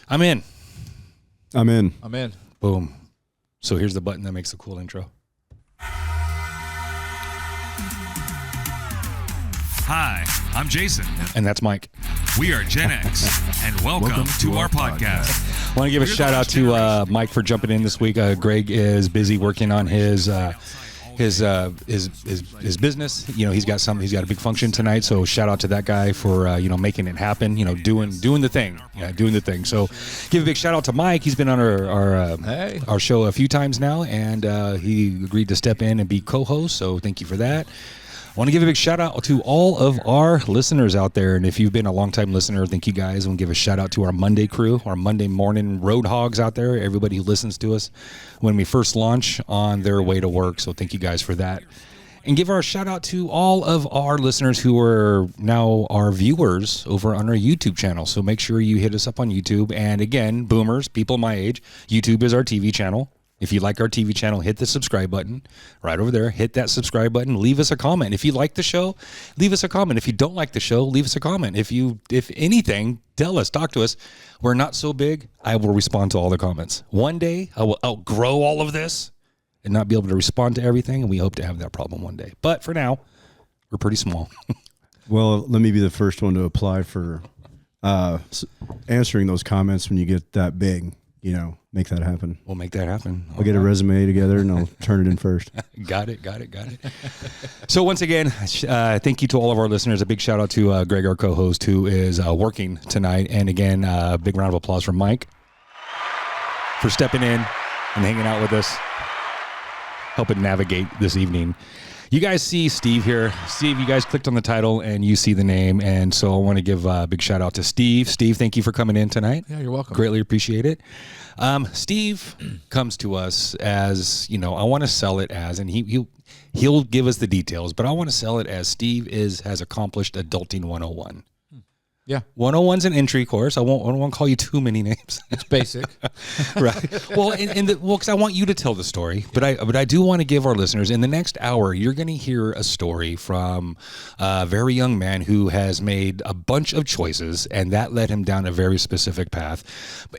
I'm in. I'm in. I'm in. Boom. So here's the button that makes a cool intro. Hi, I'm Jason. And that's Mike. We are Gen X, and welcome to our podcast. I want to give a shout out to Mike for jumping in this week. Greg is busy working on his business. You know, he's got a big function tonight. So shout out to that guy for making it happen. You know, doing the thing. Yeah, doing the thing. So give a big shout out to Mike. He's been on our show a few times now, and he agreed to step in and be co-host. So thank you for that. I want to give a big shout out to all of our listeners out there. And if you've been a long-time listener, thank you guys. I want to give a shout out to our Monday crew, our Monday morning road hogs out there, everybody who listens to us when we first launch on their way to work. So thank you guys for that. And give our shout out to all of our listeners who are now our viewers over on our YouTube channel. So make sure you hit us up on YouTube. And again, boomers, people my age, YouTube is our TV channel. If you like our TV channel, hit the subscribe button right over there. Hit that subscribe button. Leave us a comment. If you like the show, leave us a comment. If you don't like the show, leave us a comment. If anything, tell us, talk to us. We're not so big. I will respond to all the comments. One day, I will outgrow all of this and not be able to respond to everything, and we hope to have that problem one day. But for now, we're pretty small. Well, let me be the first one to apply for answering those comments when you get that big. You know, make that happen. We'll make that happen. I'll get a resume together and I'll turn it in first. Got it. So once again, thank you to all of our listeners. A big shout out to Greg, our co-host, who is working tonight. And again, a big round of applause for Mike for stepping in and hanging out with us, helping navigate this evening. You guys see Steve here. Steve, you guys clicked on the title and you see the name. And so I want to give a big shout out to Steve. Steve, thank you for coming in tonight. Yeah, you're welcome. Greatly appreciate it. Steve comes to us as, I want to sell it as, and he'll give us the details, but I want to sell it as Steve has accomplished Adulting 101. Yeah. 101's an entry course. I won't call you too many names. It's basic. Right. Well, because I want you to tell the story, but I do want to give our listeners, in the next hour, you're going to hear a story from a very young man who has made a bunch of choices, and that led him down a very specific path.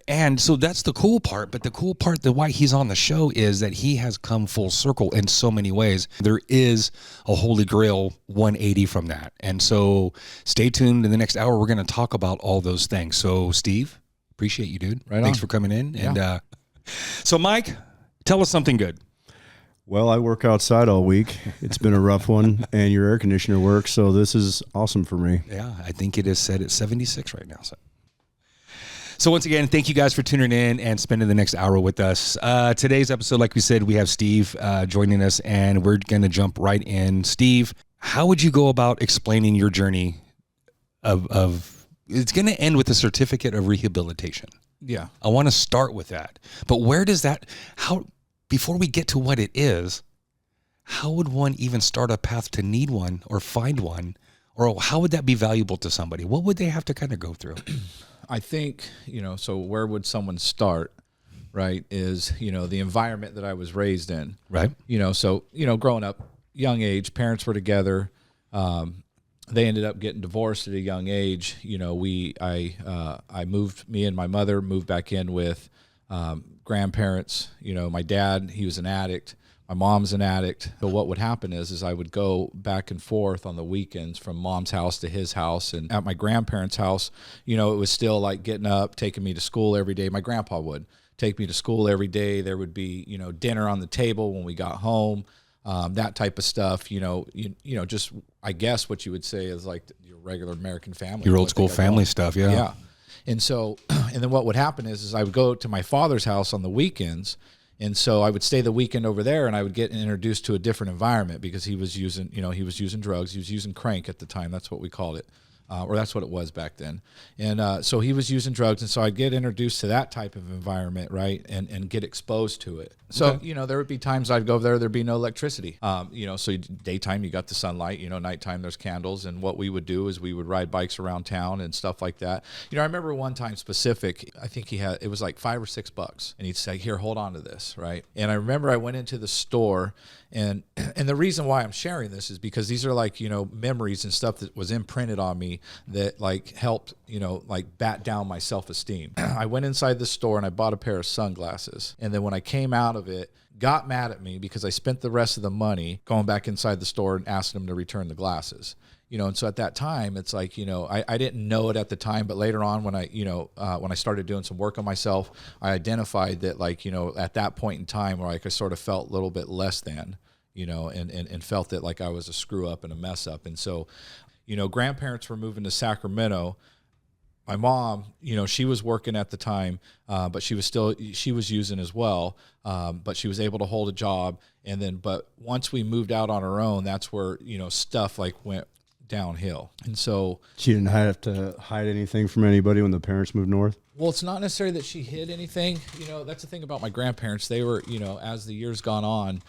And so that's the cool part, but the cool part, why he's on the show, is that he has come full circle in so many ways. There is a holy grail 180 from that. And so stay tuned. In the next hour, we're going to talk about all those things. So Steve, appreciate you, dude. Right. Thanks for coming in. And so Mike, tell us something good. Well, I work outside all week. It's been a rough one, and your air conditioner works, so this is awesome for me. Yeah, I think it is set at 76 right now. So once again, thank you guys for tuning in and spending the next hour with us. Today's episode, like we said, we have Steve joining us, and we're going to jump right in. Steve, how would you go about explaining your journey of it's going to end with a certificate of rehabilitation? Yeah. I want to start with that. But before we get to what it is, how would one even start a path to need one or find one? Or how would that be valuable to somebody? What would they have to kind of go through? I think, so where would someone start, right, is, the environment that I was raised in. Right. Growing up, young age, parents were together. They ended up getting divorced at a young age. Me and my mother moved back in with grandparents. My dad, he was an addict. My mom's an addict. So what would happen is I would go back and forth on the weekends from mom's house to his house. And at my grandparents' house, it was still like getting up, taking me to school every day. My grandpa would take me to school every day. There would be, dinner on the table when we got home. That type of stuff, just, I guess what you would say is like your regular American family. Your old school family stuff, yeah. Yeah. And so, and then what would happen is I would go to my father's house on the weekends, and so I would stay the weekend over there, and I would get introduced to a different environment because he was using drugs. He was using crank at the time. That's what we called it. Or that's what it was back then. And so he was using drugs, and so I'd get introduced to that type of environment, right, and get exposed to it. So, Okay. There would be times I'd go there, there'd be no electricity. So daytime you got the sunlight, nighttime there's candles, and what we would do is we would ride bikes around town and stuff like that. I remember one time specific, I think it was like $5 or $6, and he'd say, here, hold on to this, right? And I remember I went into the store, And the reason why I'm sharing this is because these are like, memories and stuff that was imprinted on me that like helped, like bat down my self-esteem. I went inside the store and I bought a pair of sunglasses. And then when I came out of it, got mad at me because I spent the rest of the money going back inside the store and asking them to return the glasses. And so at that time, it's like, I didn't know it at the time, but later on when I started doing some work on myself, I identified that like, at that point in time where like I sort of felt a little bit less than, and felt that like I was a screw up and a mess up. And so, grandparents were moving to Sacramento. My mom, she was working at the time, but she was using as well. But she was able to hold a job. But once we moved out on our own, that's where, stuff like went downhill. And so she didn't have to hide anything from anybody when the parents moved north. Well, it's not necessarily that she hid anything. That's the thing about my grandparents. They were, as the years gone on,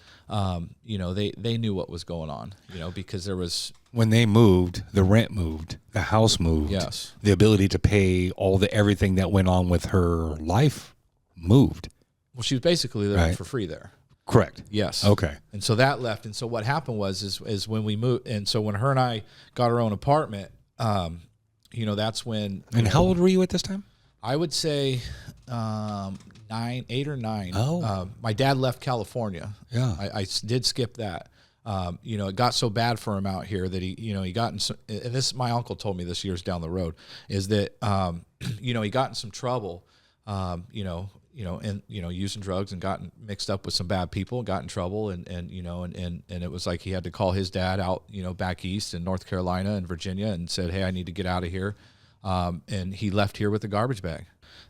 they knew what was going on, because there was. When they moved, the rent moved, the house moved. Yes. The ability to pay everything that went on with her life moved. Well, she was basically living for free there. Correct. Yes. Okay. And so that left. And so what happened was when we moved, and so when her and I got our own apartment, that's when. And how old were you at this time? I would say 8 or 9. Oh. My dad left California. Yeah. I did skip that. It got so bad for him out here that he got in some, and this, my uncle told me this years down the road, is that, he got in some trouble, using drugs and gotten mixed up with some bad people, got in trouble. And it was like he had to call his dad out, back east in North Carolina and Virginia and said, hey, I need to get out of here. And he left here with a garbage bag.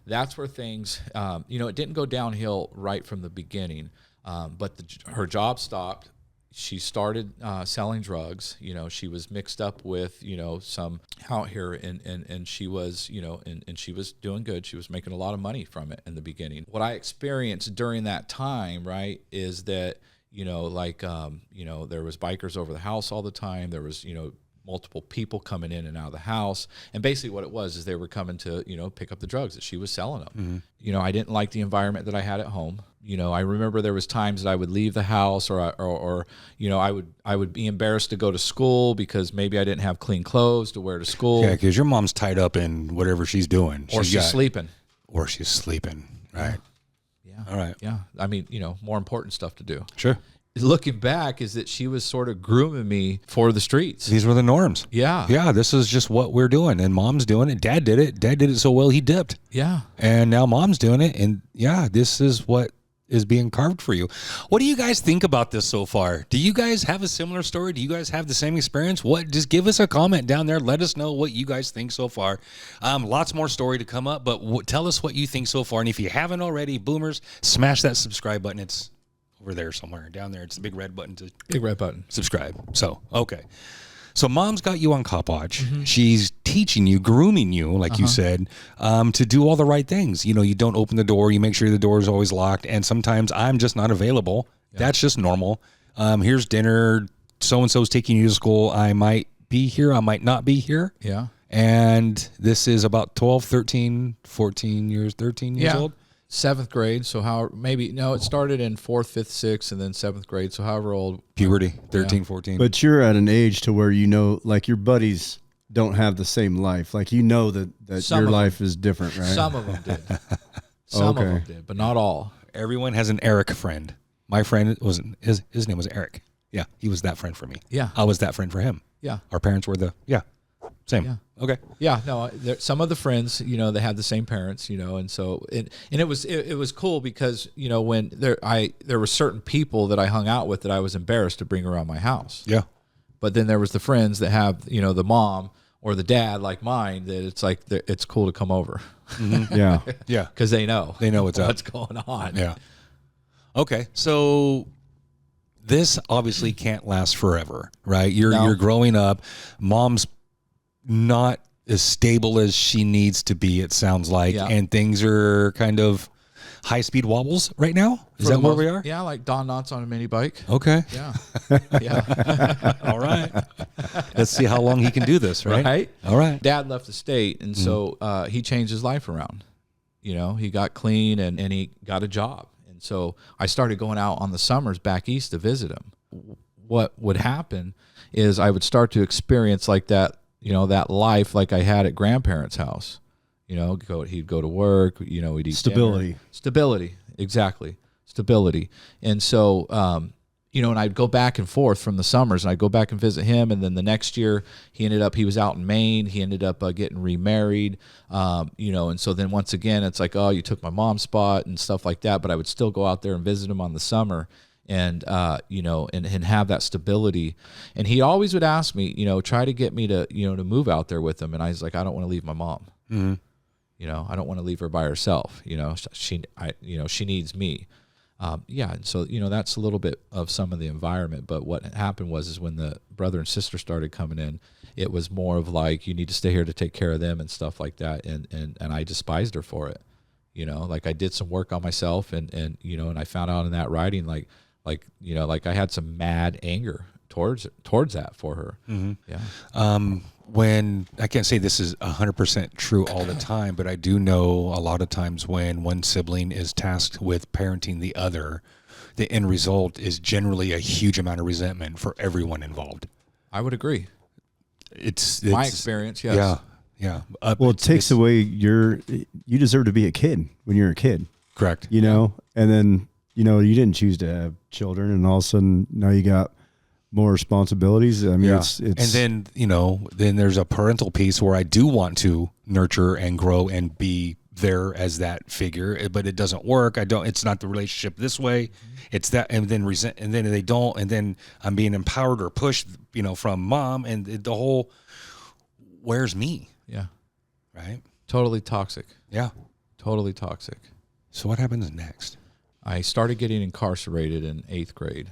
That's where things, it didn't go downhill right from the beginning. But her job stopped. She started selling drugs. She was mixed up with, some out here, and she was, and she was doing good. She was making a lot of money from it in the beginning. What I experienced during that time, right, is that, there was bikers over the house all the time. There was, multiple people coming in and out of the house. And basically what it was is they were coming to, pick up the drugs that she was selling them. Mm-hmm. I didn't like the environment that I had at home. I remember there was times that I would leave the house or I would be embarrassed to go to school because maybe I didn't have clean clothes to wear to school. Yeah, because your mom's tied up in whatever she's doing. Or she's sleeping. Or she's sleeping, right? Yeah. All right. Yeah. I mean, more important stuff to do. Sure. Looking back is that she was sort of grooming me for the streets. These were the norms. Yeah. Yeah, this is just what we're doing. And mom's doing it. Dad did it. Dad did it so well he dipped. Yeah. And now mom's doing it. And yeah, this is what is being carved for you. What do you guys think about this so far? Do you guys have a similar story? Do you guys have the same experience? Just give us a comment down there. Let us know what you guys think so far. Lots more story to come up, but tell us what you think so far. And if you haven't already, boomers, smash that subscribe button. It's over there somewhere down there. It's the big red button to subscribe. So, okay. So mom's got you on Cop-Watch. Mm-hmm. She's teaching you, grooming you, like you said, to do all the right things. You don't open the door. You make sure the door is always locked. And sometimes I'm just not available. Yeah. That's just normal. Here's dinner. So-and-so's taking you to school. I might be here. I might not be here. Yeah. And this is about 12, 13 years old. 7th grade, so it started in 4th, 5th, 6th, and then 7th grade, so however old. Puberty, 13, 14. But you're at an age to where like your buddies don't have the same life. Like that your life is different, right? Some of them did. Some of them did, but not all. Everyone has an Eric friend. My friend his name was Eric. Yeah, he was that friend for me. Yeah. I was that friend for him. Yeah. Our parents were same. Yeah. Okay. Yeah. No. Some of the friends, they had the same parents, and so it was cool because when there were certain people that I hung out with that I was embarrassed to bring around my house. Yeah. But then there was the friends that have the mom or the dad like mine that it's like it's cool to come over. Mm-hmm. Yeah. Yeah. Because they know what's going on. Yeah. Okay. So this obviously can't last forever, right? You're growing up. Mom's not as stable as she needs to be, it sounds like, and things are kind of high-speed wobbles right now. Is that where we are? Yeah, like Don Knotts on a mini bike. Okay. Yeah. Yeah. All right. Let's see how long he can do this, right? Right. All right. Dad left the state, and so he changed his life around. He got clean, and he got a job. And so I started going out on the summers back east to visit him. what would happen is I would start to experience like that, that life like I had at grandparents' house. He'd go to work, we'd eat Stability. dinner. Stability, exactly. Stability. And so, and I'd go back and forth from the summers, and I'd go back and visit him. And then the next year he was out in Maine. He ended up getting remarried, and so then once again, it's like, oh, you took my mom's spot and stuff like that. But I would still go out there and visit him on the summer. And and have that stability. And he always would ask me, try to get me to, to move out there with him. And I was like, I don't want to leave my mom. Mm-hmm. I don't want to leave her by herself. She needs me. And so, that's a little bit of some of the environment. But what happened is when the brother and sister started coming in, it was more of like, you need to stay here to take care of them and stuff like that. And I despised her for it. Like I did some work on myself and I found out in that writing, like I had some mad anger towards that for her. Mm-hmm. Yeah. When I can't say this is 100% true all the time, but I do know a lot of times when one sibling is tasked with parenting the other, the end result is generally a huge amount of resentment for everyone involved. I would agree. It's my experience. Yes. Yeah. Yeah. Well, it takes away you deserve to be a kid when you're a kid. Correct. And then, you didn't choose to have children, and all of a sudden now you got more responsibilities. I mean, it's and then, then there's a parental piece where I do want to nurture and grow and be there as that figure, but it doesn't work. It's not the relationship this way. It's that, and then and then they don't, and then I'm being empowered or pushed, from mom, and the whole, where's me? Yeah. Right. Totally toxic. Yeah. Totally toxic. So what happens next? I started getting incarcerated in 8th grade.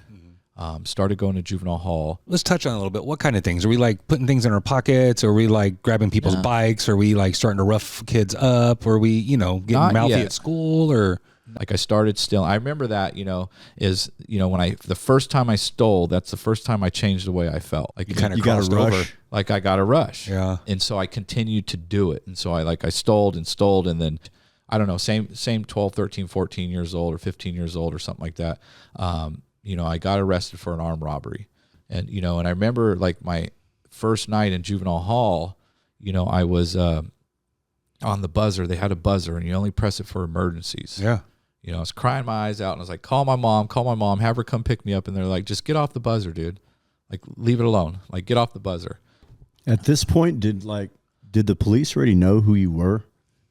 Started going to juvenile hall. Let's touch on it a little bit. What kind of things? Are we like putting things in our pockets? Are we like grabbing people's bikes? Are we like starting to rough kids up? Are we, getting mouthy at school? Or like I started stealing. I remember that, when the first time I stole, that's the first time I changed the way I felt. Like you kind of got a rush. over. Like I got a rush. Yeah. And so I continued to do it. And so I stole, and then I don't know, same 12, 13, 14 years old or 15 years old or something like that. I got arrested for an armed robbery. And, and I remember like my first night in juvenile hall, I was on the buzzer. They had a buzzer, and you only press it for emergencies. Yeah. I was crying my eyes out, and I was like, call my mom, have her come pick me up. And they're like, just get off the buzzer, dude. Like, leave it alone. Like, get off the buzzer. At this point, did the police already know who you were?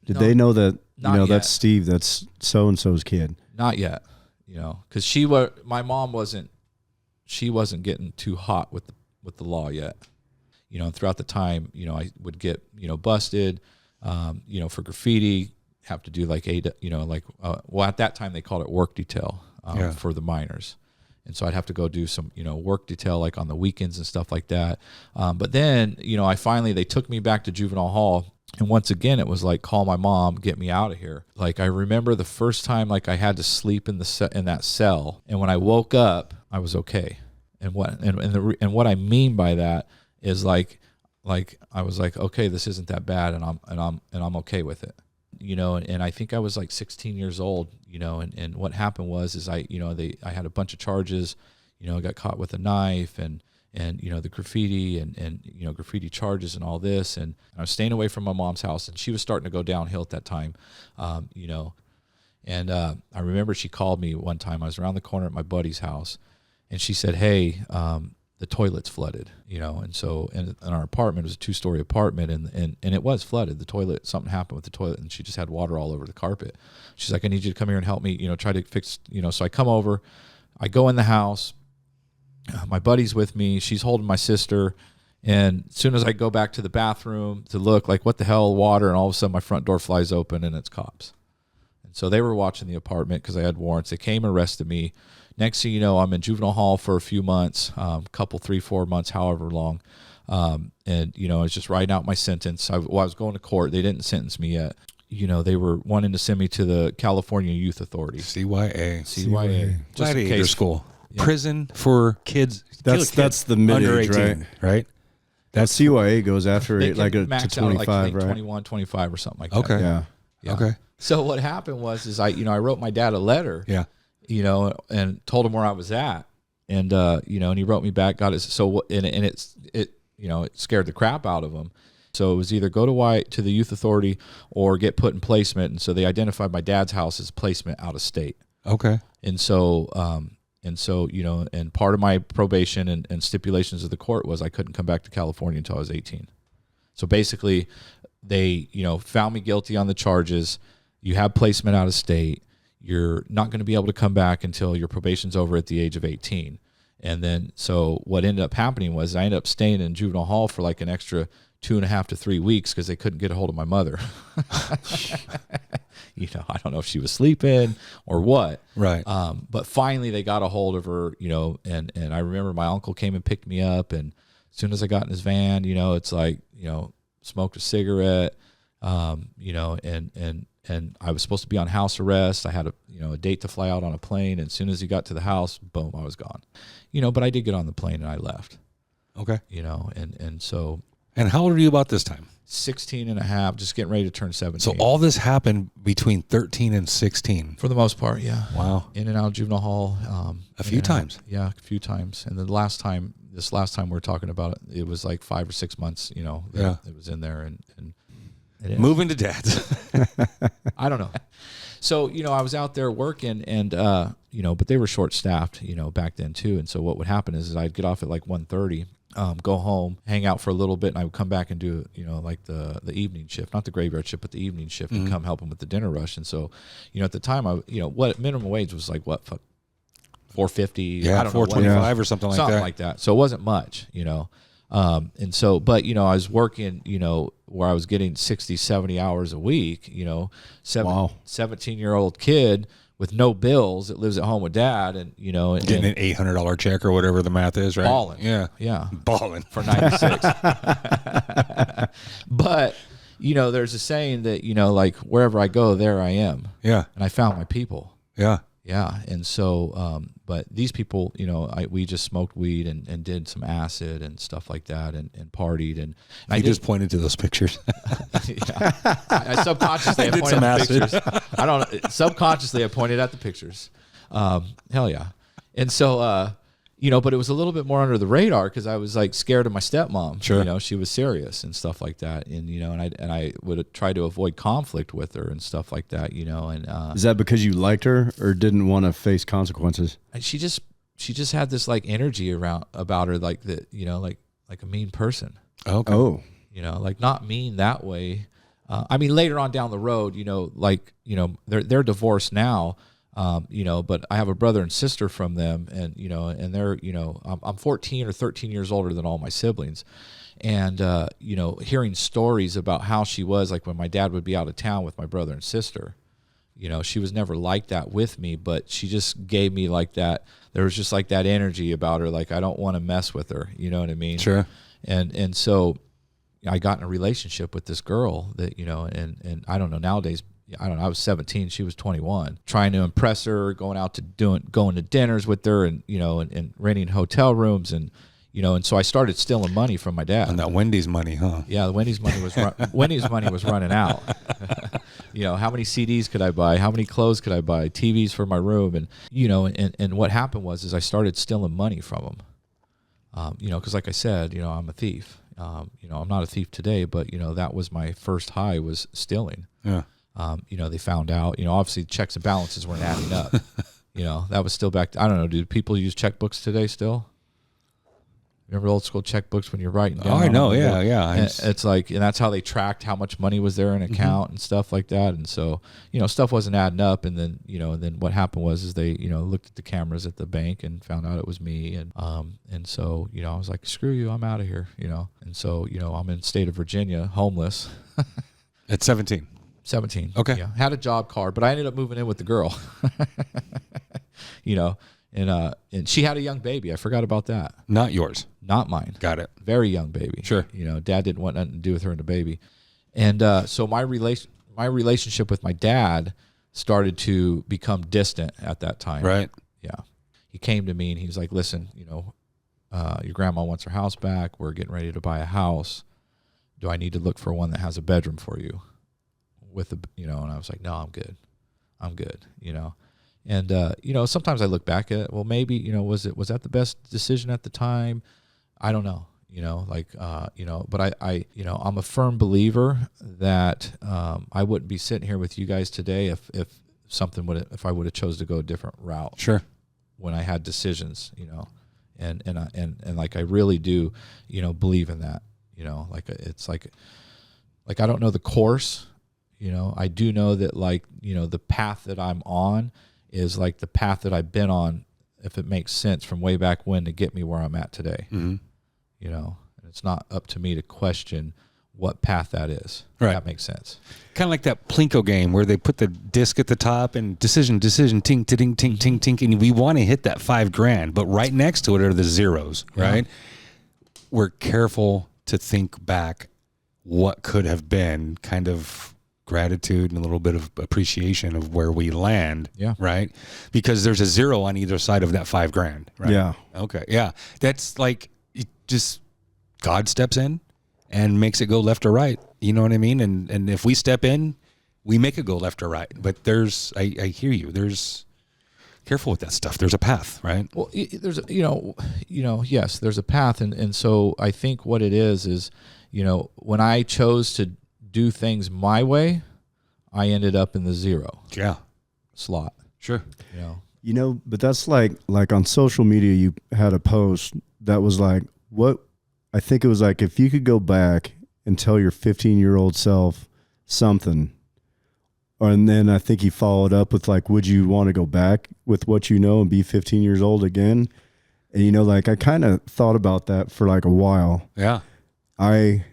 Did they know that, that's Steve, that's so-and-so's kid? Not yet. Because my mom wasn't getting too hot with the law yet. And throughout the time, I would get, busted, for graffiti, have to do like at that time they called it work detail for the minors. And so I'd have to go do some, work detail like on the weekends and stuff like that. But then, they took me back to juvenile hall. And once again, it was like, call my mom, get me out of here. Like, I remember the first time, like, I had to sleep in that cell. And when I woke up, I was okay. And what I mean by that is like I was like, okay, this isn't that bad, and I'm okay with it. And I think I was like 16 years old, and what happened was I had a bunch of charges, I got caught with a knife and the graffiti and graffiti charges and all this. And I was staying away from my mom's house, and she was starting to go downhill at that time, And I remember she called me one time. I was around the corner at my buddy's house, and she said, hey, the toilet's flooded, And so in our apartment, it was a 2-story apartment, and it was flooded. The toilet, something happened with the toilet, and she just had water all over the carpet. She's like, I need you to come here and help me, try to fix, So I come over, I go in the house. My buddy's with me. She's holding my sister. And as soon as I go back to the bathroom to look, like, what the hell, water, and all of a sudden my front door flies open, and it's cops. And so they were watching the apartment because I had warrants. They came and arrested me. Next thing you know, I'm in juvenile hall for a few months, couple, 3-4 months, however long. And, I was just writing out my sentence. I was going to court. They didn't sentence me yet. They were wanting to send me to the California Youth Authority. CYA. Gladiator school. Yeah. Prison for kids. That's the mid under age, 18, right? That's CYA goes after they like to max 25, out like right? 21, 25 or something like that. Okay. Yeah. Okay. So what happened was I wrote my dad a letter. Yeah. And told him where I was at. and and he wrote me back, got it. So and it scared the crap out of him. So it was either go to the youth authority or get put in placement. And so they identified my dad's house as placement out of state. Okay. And so and part of my probation and stipulations of the court was I couldn't come back to California until I was 18. So basically they, found me guilty on the charges. You have placement out of state. You're not going to be able to come back until your probation's over at the age of 18. And then, so what ended up happening was I ended up staying in juvenile hall for like an extra 2.5 to 3 weeks because they couldn't get a hold of my mother. I don't know if she was sleeping or what. Right. But finally they got a hold of her, and I remember my uncle came and picked me up, and as soon as I got in his van, it's like, smoked a cigarette, and I was supposed to be on house arrest. I had a date to fly out on a plane, and as soon as he got to the house, boom, I was gone. But I did get on the plane and I left. Okay. And so. And how old are you about this time? 16 and a half, just getting ready to turn 17. So all this happened between 13 and 16. For the most part, yeah. Wow. In and out of juvenile hall. A few times. Yeah, a few times. And then this last time we were talking about it, it was like 5 or 6 months, that it was in there. And moving to dad's. I don't know. So, I was out there working and, but they were short-staffed, back then too. And so what would happen is I'd get off at like 1:30. Go home, hang out for a little bit, and I would come back and do, like the evening shift, not the graveyard shift, but the evening shift, and come help them with the dinner rush. And so, at the time, what minimum wage was like, what, $4.50? Yeah, I don't know, $4.25 or something like that. Something like that. So it wasn't much, and so, but, I was working, where I was getting 60, 70 hours a week, 17-year-old kid with no bills that lives at home with dad, and getting an $800 check or whatever the math is, right? Balling, yeah, balling for 96. But there's a saying that like wherever I go, there I am. Yeah, and I found my people. Yeah. And so, but these people, we just smoked weed and did some acid and stuff like that, and partied, and I just pointed to those pictures. I subconsciously did some acid. Subconsciously I pointed at the pictures. Hell yeah. And so, but it was a little bit more under the radar because I was like scared of my stepmom. Sure. She was serious and stuff like that. And, and I would try to avoid conflict with her and stuff like that, and, is that because you liked her or didn't want to face consequences? She just had this like energy about her, like that, like a mean person. Okay. Oh, like not mean that way. I mean, later on down the road, they're divorced now. But I have a brother and sister from them, and and they're, I'm 14 or 13 years older than all my siblings, and hearing stories about how she was like when my dad would be out of town with my brother and sister. She was never like that with me, but she just gave me like that. There was just like that energy about her, like I don't want to mess with her. You know what I mean? Sure. And so I got in a relationship with this girl that and I don't know nowadays. I don't know. I was 17. She was 21. Trying to impress her, going to dinners with her, and and renting hotel rooms, and and so I started stealing money from my dad. And that Wendy's money, huh? Yeah, the Wendy's money was Wendy's money was running out. How many CDs could I buy? How many clothes could I buy? TVs for my room, and and what happened was I started stealing money from him. Because like I said, I'm a thief. I'm not a thief today, but that was my first high, was stealing. Yeah. They found out, obviously checks and balances weren't adding up. That was still back. I don't know. Do people use checkbooks today still? Remember old school checkbooks when you're writing down? Oh, I know. Yeah. It's like, and that's how they tracked how much money was there in an account and stuff like that. And so, stuff wasn't adding up. And then, and then what happened was they, looked at the cameras at the bank and found out it was me. And so, I was like, screw you, I'm out of here, And so, I'm in the state of Virginia, homeless. At 17. 17. Okay. Yeah. Had a job card, but I ended up moving in with the girl. And she had a young baby. I forgot about that. Not yours. Not mine. Got it. Very young baby. Sure. Dad didn't want nothing to do with her and the baby. And so my relationship with my dad started to become distant at that time. Right. Yeah. He came to me and he was like, listen, your grandma wants her house back. We're getting ready to buy a house. Do I need to look for one that has a bedroom for you? And I was like, no, I'm good. And, sometimes I look back at it, well, maybe, was that the best decision at the time? I don't know, but I'm a firm believer that I wouldn't be sitting here with you guys today if I would have chose to go a different route. Sure. When I had decisions, and like I really do, believe in that, it's like I don't know the course, I do know that the path that I'm on is like the path that I've been on, if it makes sense, from way back when to get me where I'm at today. Mm-hmm. And it's not up to me to question what path that is. Right. That makes sense. Kind of like that Plinko game where they put the disc at the top and decision, tink, tink, tink, tink, tink, and we want to hit that $5,000, but right next to it are the zeros, right? Yeah. We're careful to think back what could have been, kind of gratitude and a little bit of appreciation of where we land. Yeah. Right. Because there's a zero on either side of that $5,000. Right. Yeah. Okay. Yeah. That's like, it just God steps in and makes it go left or right. You know what I mean? And if we step in, we make it go left or right. But I hear you. There's, careful with that stuff. There's a path, right? Well, there's, yes, there's a path. And so I think what it is, when I chose to do things my way, I ended up in the zero slot. Sure. But that's like on social media, you had a post that was like, what I think it was like, if you could go back and tell your 15-year-old self something, and then I think he followed up with like, would you want to go back with what you know and be 15 years old again? And I kind of thought about that for like a while. Yeah. I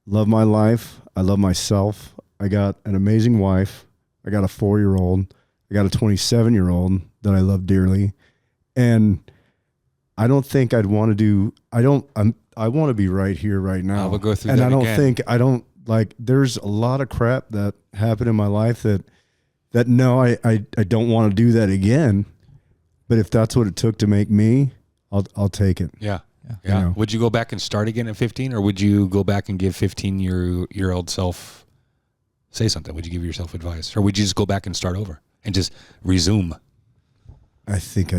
love my life. I love myself. I got an amazing wife. I got a 4-year-old. I got a 27-year-old that I love dearly. And I don't think I'd want to do, I want to be right here, right now. We'll go through and that I don't again. think, there's a lot of crap that happened in my life that no, I don't want to do that again. But if that's what it took to make me, I'll take it. Yeah. Yeah. Would you go back and start again at 15, or would you go back and give 15-year-old self say something? Would you give yourself advice, or would you just go back and start over and just resume? I think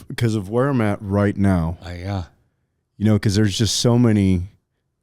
because of where I'm at right now. Because there's just so many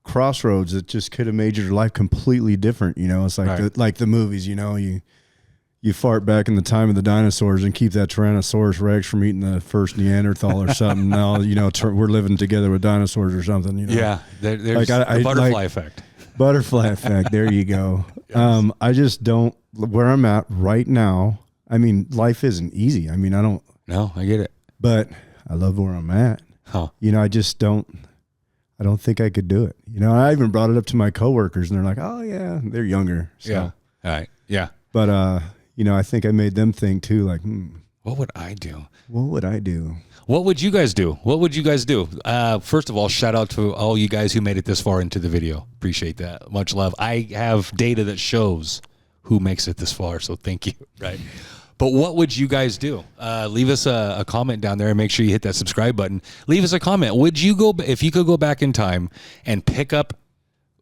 crossroads that just could have made your life completely different. It's like right. like the movies. You fart back in the time of the dinosaurs and keep that Tyrannosaurus Rex from eating the first Neanderthal or something. Now, we're living together with dinosaurs or something. Yeah, there's the butterfly effect. Butterfly effect. There you go. Yes. I just don't, where I'm at right now, life isn't easy. I don't. No, I get it. But I love where I'm at. Huh. I just don't. I don't think I could do it. I even brought it up to my coworkers, and they're like, "Oh yeah, they're younger." So. Yeah. All right. Yeah. But I think I made them think too, like, what would I do? What would I do? What would you guys do? What would you guys do? First of all, shout out to all you guys who made it this far into the video. Appreciate that. Much love. I have data that shows who makes it this far, so thank you. Right. But what would you guys do? Leave us a comment down there and make sure you hit that subscribe button. Leave us a comment. Would you go, if you could go back in time and pick up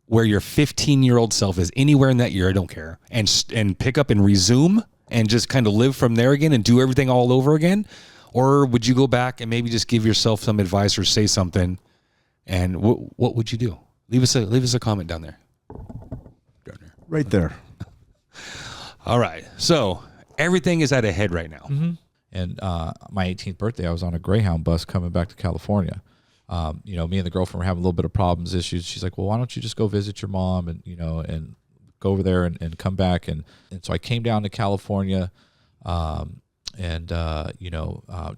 where your 15-year-old self is, anywhere in that year, I don't care, and pick up and resume and just kind of live from there again and do everything all over again? Or would you go back and maybe just give yourself some advice or say something? And what would you do? Leave us a comment down there. Right there. All right. So everything is at a head right now. Mm-hmm. And my 18th birthday, I was on a Greyhound bus coming back to California. Me and the girlfriend were having a little bit of problems, issues. She's like, well, why don't you just go visit your mom and, and go over there and come back. And so I came down to California, to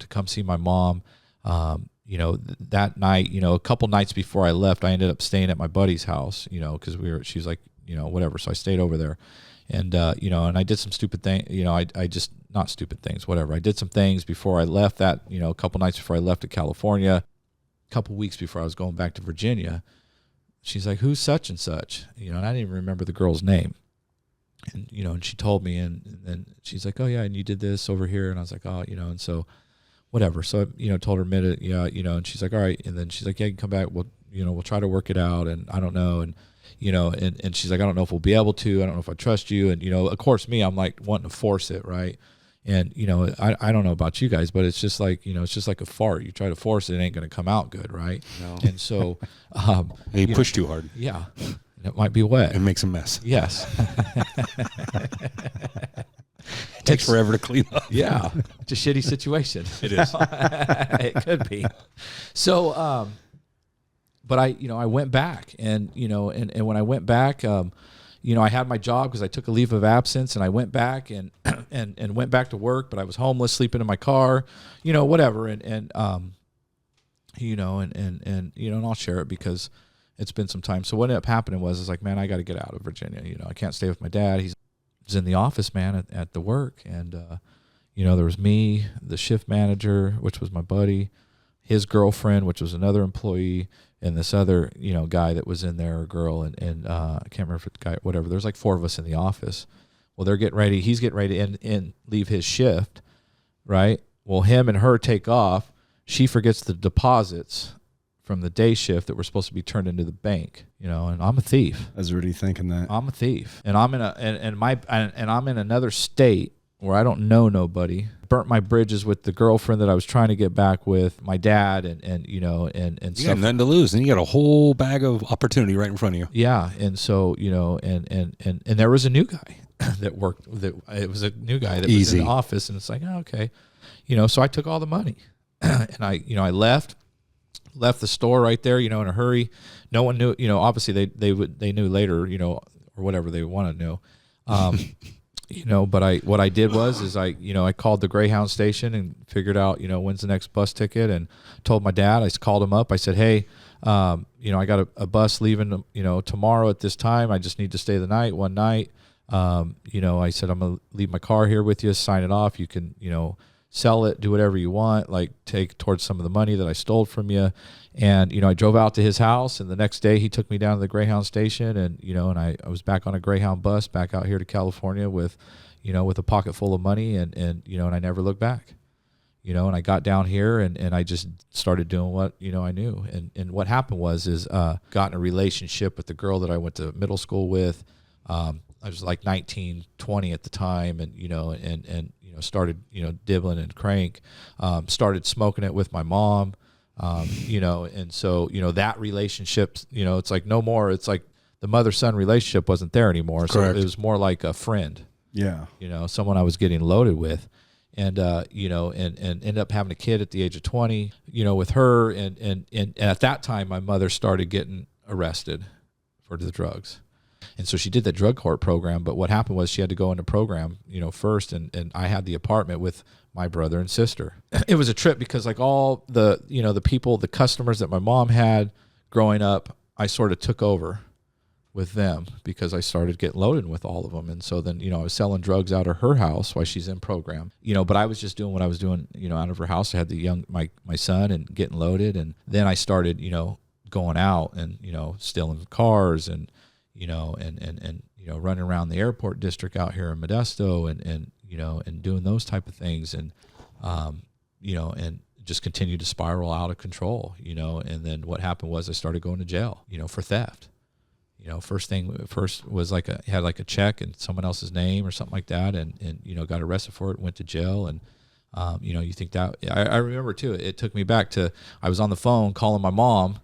come see my mom. That night, a couple nights before I left, I ended up staying at my buddy's house, because she's like, whatever. So I stayed over there. And, and I did some stupid things, I just, not stupid things, whatever. I did some things before I left that, a couple nights before I left to California, a couple weeks before I was going back to Virginia. She's like, who's such and such? And I didn't even remember the girl's name. And, and she told me, and then she's like, oh yeah, and you did this over here. And I was like, oh, and so whatever. So, told her minute, yeah, and she's like, all right. And then she's like, yeah, you can come back. We'll try to work it out. And I don't know. And, and she's like, I don't know if we'll be able to. I don't know if I trust you. And, of course, me, I'm like wanting to force it, right? And, I don't know about you guys, but it's just like, it's just like a fart. You try to force it, it ain't going to come out good, right? No. And so... you push too hard. Yeah. It might be wet. It makes a mess. Yes. It takes forever to clean up. Yeah. It's a shitty situation. It is. It could be. So, but I went back and when I went back, I had my job because I took a leave of absence, and I went back and went back to work, but I was homeless, sleeping in my car, whatever. And I'll share it because it's been some time. So what ended up happening was like, man, I got to get out of Virginia. I can't stay with my dad. He's in the office, man, at the work. And, there was me, the shift manager, which was my buddy, his girlfriend, which was another employee, and this other, guy that was in there, or girl, and I can't remember if it's guy, whatever. There's like 4 of us in the office. Well, they're getting ready. He's getting ready to leave his shift, right? Well, him and her take off. She forgets the deposits from the day shift that were supposed to be turned into the bank, and I'm a thief. I was already thinking that. I'm a thief, and I'm in I'm in another state where I don't know nobody. Burnt my bridges with the girlfriend that I was trying to get back with, my dad, and You stuff. got nothing to lose, and you got a whole bag of opportunity right in front of you. Yeah, and so and there was a new guy that worked. It was a new guy that was in the office, and it's like, oh, okay, So I took all the money, and I left the store right there, in a hurry. No one knew, obviously they knew later, or whatever they want to know. But what I did was I called the Greyhound station and figured out, when's the next bus ticket, and told my dad. I called him up. I said, hey, I got a bus leaving, tomorrow at this time. I just need to stay the night, one night. I said, I'm going to leave my car here with you, sign it off. You can, sell it, do whatever you want, like take towards some of the money that I stole from you. And, I drove out to his house, and the next day he took me down to the Greyhound station, and, and I was back on a Greyhound bus back out here to California with a pocket full of money, and I never looked back, and I got down here and I just started doing what, I knew. And what happened was got in a relationship with the girl that I went to middle school with. I was like 19, 20 at the time, and, started, dibbling and crank, started smoking it with my mom, and so, that relationship, it's like no more, it's like the mother-son relationship wasn't there anymore. Correct. So it was more like a friend, Yeah. someone I was getting loaded with, and, and ended up having a kid at the age of 20, with her. And at that time, my mother started getting arrested for the drugs. And so she did that drug court program, but what happened was she had to go into program, first, and I had the apartment with my brother and sister. It was a trip because like all the, the people, the customers that my mom had growing up, I sort of took over with them because I started getting loaded with all of them. And so then, I was selling drugs out of her house while she's in program, but I was just doing what I was doing, out of her house. I had my son and getting loaded. And then I started, going out and, stealing cars and, running around the airport district out here in Modesto and doing those type of things. And, and just continued to spiral out of control, and then what happened was I started going to jail, for theft. First was had a check in someone else's name or something like that. And got arrested for it, went to jail. And, you think that I remember too, it took me back to, I was on the phone calling my mom,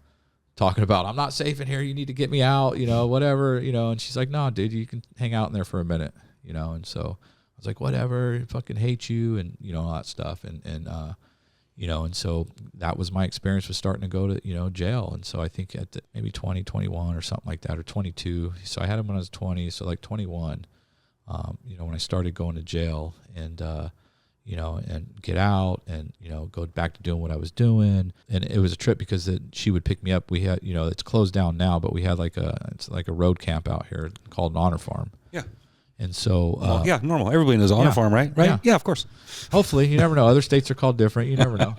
talking about, I'm not safe in here, you need to get me out, whatever, and she's like, no, dude, you can hang out in there for a minute, and so I was like, whatever, I fucking hate you, and, all that stuff. And so that was my experience with starting to go to, jail. And so I think at maybe 20, 21 or something like that, or 22. So I had him when I was 20. So like 21, when I started going to jail and get out and, go back to doing what I was doing. And it was a trip because she would pick me up. We had, it's closed down now, but we had it's like a road camp out here called an honor farm. Yeah. And so, yeah, normal. Everybody knows honor farm, right? Right. Yeah, of course. Hopefully, you never know. Other states are called different. You never know.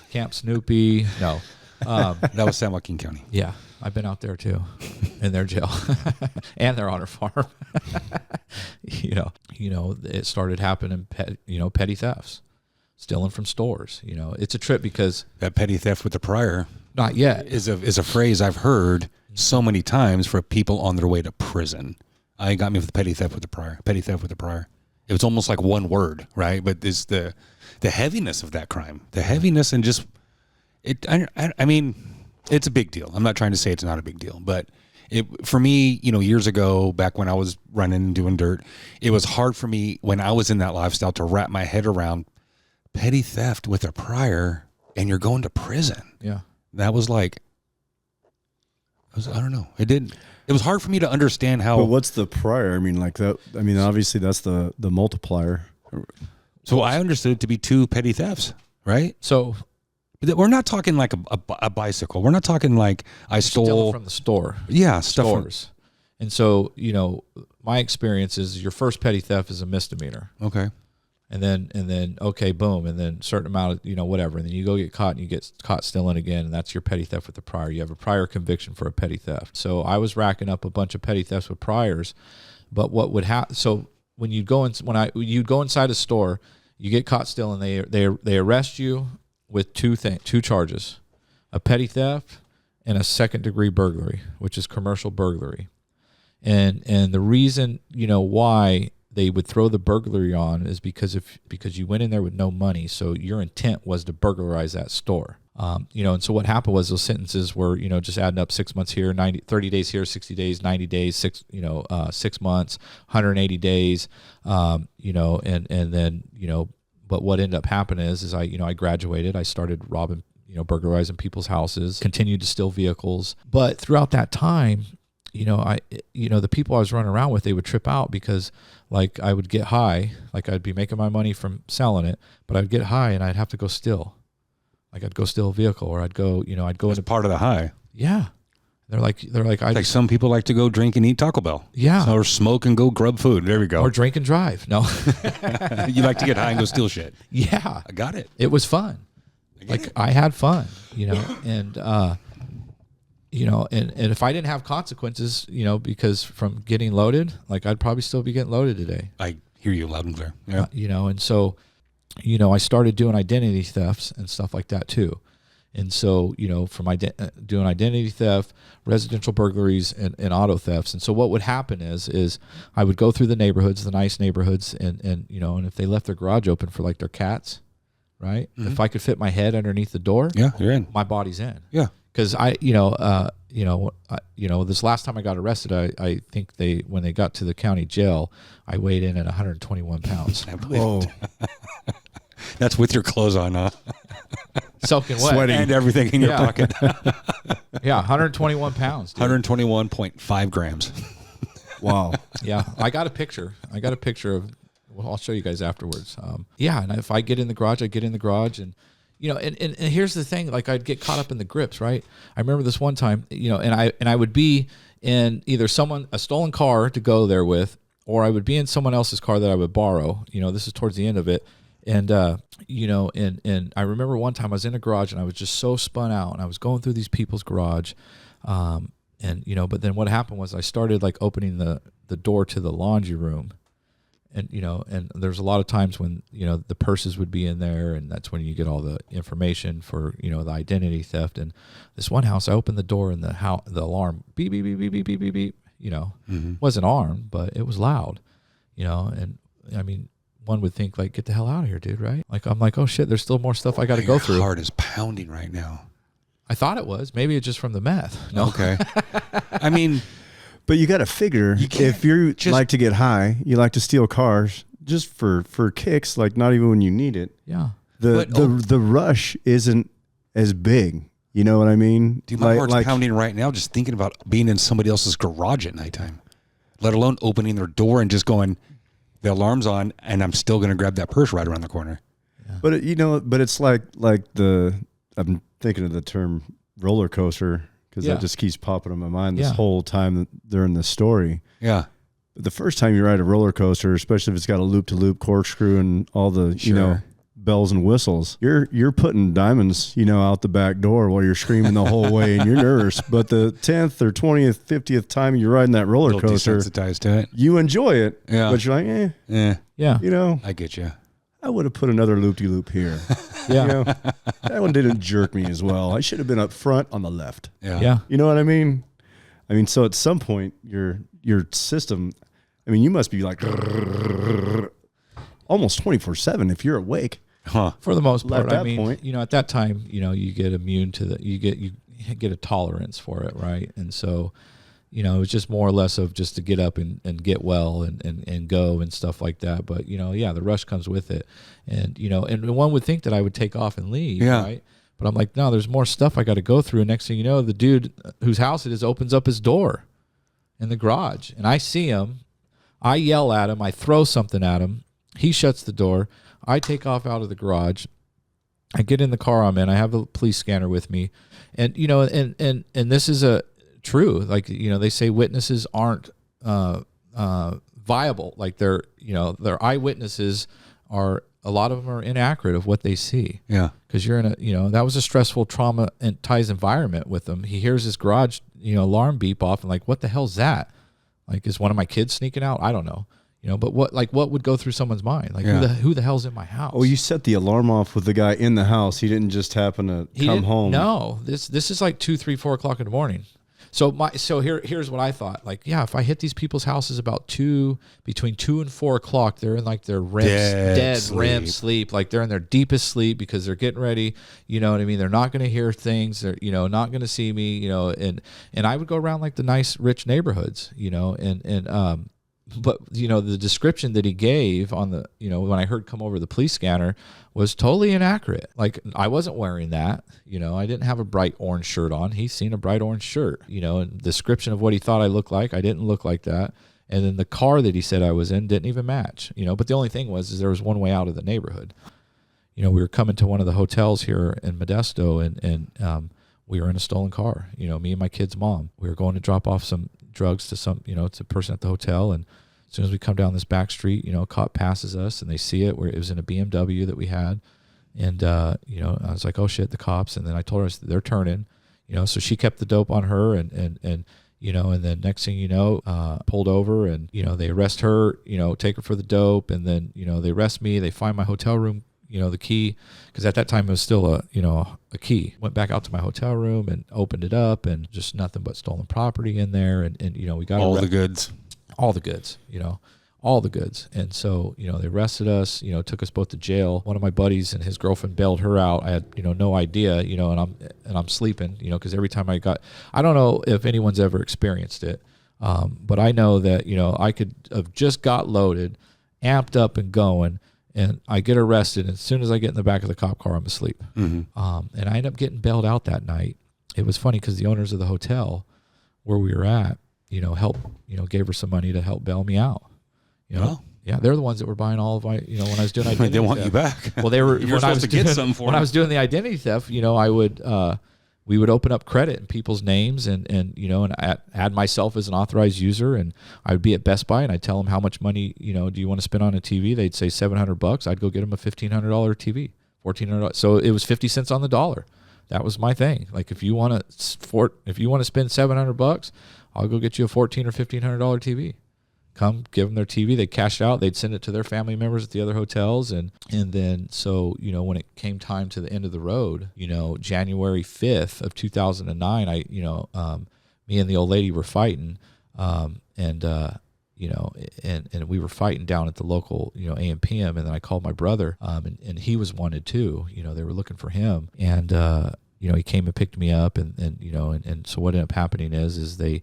Camp Snoopy. No. That was San Joaquin County. Yeah. I've been out there too, in their jail and their honor farm. It started happening, petty thefts, stealing from stores. It's a trip because that petty theft with the prior, not yet, is a phrase I've heard so many times for people on their way to prison. I got me with the petty theft with the prior. Petty theft with the prior. It was almost like one word, right? But it's the heaviness of that crime, the heaviness, and just it. I mean, it's a big deal. I'm not trying to say it's not a big deal, but for me, years ago, back when I was running and doing dirt, it was hard for me when I was in that lifestyle to wrap my head around petty theft with a prior, and you're going to prison. Yeah, that was like, I don't know. It was hard for me to understand how. But what's the prior? I mean, like that. I mean, obviously that's the multiplier. So I understood it to be 2 petty thefts, right? So we're not talking like a bicycle. We're not talking like I stole from the store. Yeah, stuff stores. And so, my experience is your first petty theft is a misdemeanor. Okay. And then okay, boom, and then certain amount of whatever, and then you go get caught and you get caught stealing again, and that's your petty theft with the prior. You have a prior conviction for a petty theft. So I was racking up a bunch of petty thefts with priors, but what would happen? So when you'd go inside a store, you get caught stealing. They arrest you with two charges: a petty theft and a second-degree burglary, which is commercial burglary. And the reason why they would throw the burglary on is because you went in there with no money, so your intent was to burglarize that store. And so what happened was those sentences were just adding up 6 months here, 30 days here, 60 days, 90 days, 6 months, 180 days, and then but what ended up happening is I graduated, I started robbing, burglarizing people's houses, continued to steal vehicles, but throughout that time, the people I was running around with, they would trip out because like I would get high, like I'd be making my money from selling it, but I'd get high and I'd have to go steal. Like I'd go steal a vehicle, or I'd go into part of the high. Yeah. They're like, like some people like to go drink and eat Taco Bell. Yeah. Or smoke and go grub food. There we go. Or drink and drive. No. You like to get high and go steal shit. Yeah. I got it. It was fun. I had fun, and, and if I didn't have consequences, because from getting loaded, like I'd probably still be getting loaded today. I hear you loud and clear. Yeah. And so, I started doing identity thefts and stuff like that too. And so, from doing identity theft, residential burglaries, and auto thefts. And so what would happen is I would go through the neighborhoods, the nice neighborhoods, and if they left their garage open for like their cats, right? Mm-hmm. If I could fit my head underneath the door, yeah, you're in. My body's in. Yeah. Because this last time I got arrested, I think when they got to the county jail, I weighed in at 121 pounds. Whoa. That's with your clothes on, huh? Soaking wet. Sweating. And everything in your pocket. Yeah, 121 pounds. Dude. 121.5 grams. Wow. Yeah, I got a picture. Of, well, I'll show you guys afterwards. And if I get in the garage, I get in the garage, and and here's the thing, like I'd get caught up in the grips, right? I remember this one time, and I would be in either a stolen car to go there with, or I would be in someone else's car that I would borrow. This is towards the end of it. And, and I remember one time I was in a garage and I was just so spun out, and I was going through these people's garage. But then what happened was I started like opening the door to the laundry room. And, and there's a lot of times when, the purses would be in there, and that's when you get all the information for, the identity theft. And this one house, I opened the door and the alarm, beep, beep, beep, beep, beep, beep, beep, beep, wasn't armed, but it was loud, and I mean, one would think like, get the hell out of here, dude. Right. Like, I'm like, oh shit, there's still more stuff I got to go through. Your heart is pounding right now. I thought it was, maybe it's just from the meth. No. Okay. I mean, but you got to figure, if you like to get high, you like to steal cars just for kicks, like not even when you need it. Yeah. The rush isn't as big. You know what I mean? Dude, my heart's pounding right now just thinking about being in somebody else's garage at nighttime, let alone opening their door and just going, the alarm's on, and I'm still going to grab that purse right around the corner. Yeah. But it's like I'm thinking of the term roller coaster, because that just keeps popping in my mind this whole time during the story. Yeah. The first time you ride a roller coaster, especially if it's got a loop-to-loop corkscrew and all the, bells and whistles, you're putting diamonds, out the back door while you're screaming the whole way, and you're nervous. But the 10th or 20th, 50th time you're riding that roller coaster, desensitized to it. You enjoy it. Yeah. But you're like, yeah. I get you. I would have put another loop-de-loop here. Yeah. That one didn't jerk me as well. I should have been up front on the left. Yeah. You know what I mean? So at some point, your system, you must be like, almost 24/7 if you're awake. Huh. For the most part, At that I mean, point. at that time, you get immune to you get a tolerance for it, right? And so, it was just more or less of just to get up and get well and go and stuff like that. But, the rush comes with it. And, and one would think that I would take off and leave, right? But I'm like, no, there's more stuff I got to go through. And next thing you know, the dude whose house it is opens up his door in the garage. And I see him. I yell at him. I throw something at him. He shuts the door. I take off out of the garage. I get in the car I'm in. I have a police scanner with me. And, and this is true. Like, they say witnesses aren't viable. Like their eyewitnesses are, a lot of them are inaccurate of what they see. Yeah. Because you're in that was a stressful traumatized environment with him. He hears his garage, alarm beep off and like, what the hell's that? Like, is one of my kids sneaking out? I don't know. But what would go through someone's mind? Like, who the hell's in my house? Oh, you set the alarm off with the guy in the house. He didn't just happen to come home. No, this is like 2, 3, 4 o'clock in the morning. So here's what I thought. Like, yeah, if I hit these people's houses between 2 and 4 o'clock, they're in like their REM sleep. Like they're in their deepest sleep because they're getting ready. You know what I mean? They're not going to hear things. They're not going to see me. And I would go around like the nice rich neighborhoods. But the description that he gave on the when I heard come over the police scanner was totally inaccurate. Like, I wasn't wearing that. I didn't have a bright orange shirt on. He's seen a bright orange shirt. And description of what he thought I looked like, I didn't look like that. And then the car that he said I was in didn't even match. But the only thing is there was one way out of the neighborhood. We were coming to one of the hotels here in Modesto, and we were in a stolen car. Me and my kid's mom. We were going to drop off some drugs to to a person at the hotel, and as soon as we come down this back street, a cop passes us and they see it, where it was in a BMW that we had. And, I was like, oh shit, the cops. And then I told her they're turning, so she kept the dope on her and then next thing pulled over and, they arrest her, take her for the dope. And then, they arrest me, they find my hotel room, the key, because at that time it was still a key. Went back out to my hotel room and opened it up, and just nothing but stolen property in there. And we got all the goods. All the goods, all the goods. And so, they arrested us, took us both to jail. One of my buddies and his girlfriend bailed her out. I had, no idea, and I'm sleeping, because every time I don't know if anyone's ever experienced it. But I know that, I could have just got loaded, amped up and going, and I get arrested. And as soon as I get in the back of the cop car, I'm asleep. Mm-hmm. And I end up getting bailed out that night. It was funny because the owners of the hotel where we were at, gave her some money to help bail me out. Oh. Yeah, they're the ones that were buying all of my, when I was doing identity They want theft. you back. Well, they were. You were supposed to get something for when them. I was doing the identity theft, I would, we would open up credit in people's names and add myself as an authorized user, and I would be at Best Buy and I'd tell them how much money, do you want to spend on a TV? They'd say $700. I'd go get them a $1,500 TV, $1,400. So it was 50 cents on the dollar. That was my thing. Like, if you want to spend $700, I'll go get you a $1,400 or $1,500 TV. Come give them their TV. They'd cash it out. They'd send it to their family members at the other hotels. And then, so, when it came time to the end of the road, January 5th of 2009, me and the old lady were fighting. And we were fighting down at the local, AMPM. And then I called my brother, and he was wanted too. They were looking for him. And, he came and picked me up. And so what ended up happening is they,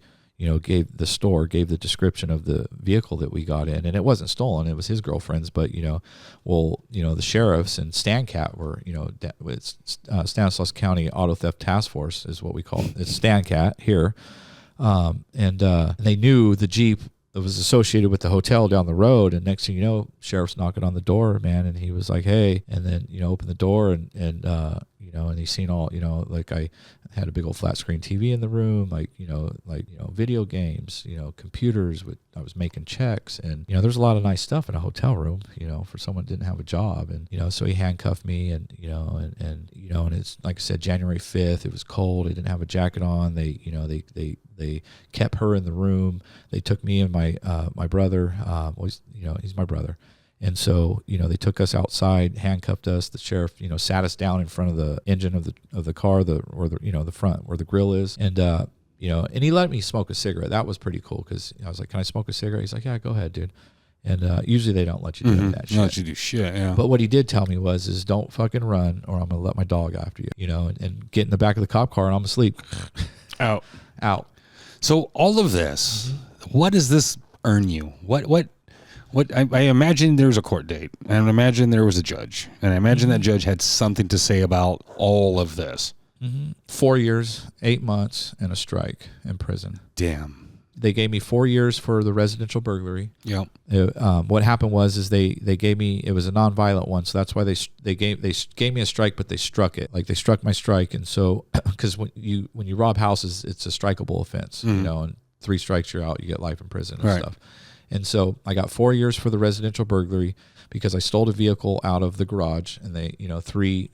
gave the description of the vehicle that we got in, and it wasn't stolen. It was his girlfriend's, but, the sheriffs and StanCat were, it's Stanislaus County Auto Theft Task Force is what we call it. It's StanCat here. And they knew the Jeep that was associated with the hotel down the road. And next thing you know, sheriff's knocking on the door, man. And he was like, hey, and then, open the door and he's seen all, like I had a big old flat screen TV in the room, video games, computers I was making checks, and, there's a lot of nice stuff in a hotel room, for someone that didn't have a job. And, so he handcuffed me and it's, like I said, January 5th, it was cold. I didn't have a jacket on. They kept her in the room. They took me and my brother, he's my brother. And so, they took us outside, handcuffed us. The sheriff, sat us down in front of the engine of the car, the front where the grill is. And, and he let me smoke a cigarette. That was pretty cool because I was like, can I smoke a cigarette? He's like, yeah, go ahead, dude. And usually they don't let you do any of that shit. Not let you do shit, yeah. But what he did tell me is don't fucking run or I'm going to let my dog after you, and get in the back of the cop car and I'm asleep. Out. So all of this, what does this earn you? What I imagine there was a court date, and I imagine there was a judge, and I imagine that judge had something to say about all of this. 4 years, 8 months, and a strike in prison. Damn. They gave me 4 years for the residential burglary. Yep. What happened was they gave me, it was a nonviolent one, so that's why they gave me a strike, but they struck it. Like they struck my strike, and so because when you rob houses, it's a strikeable offense, and 3 strikes you're out, you get life in prison and stuff. And so I got 4 years for the residential burglary because I stole a vehicle out of the garage, and they, 3,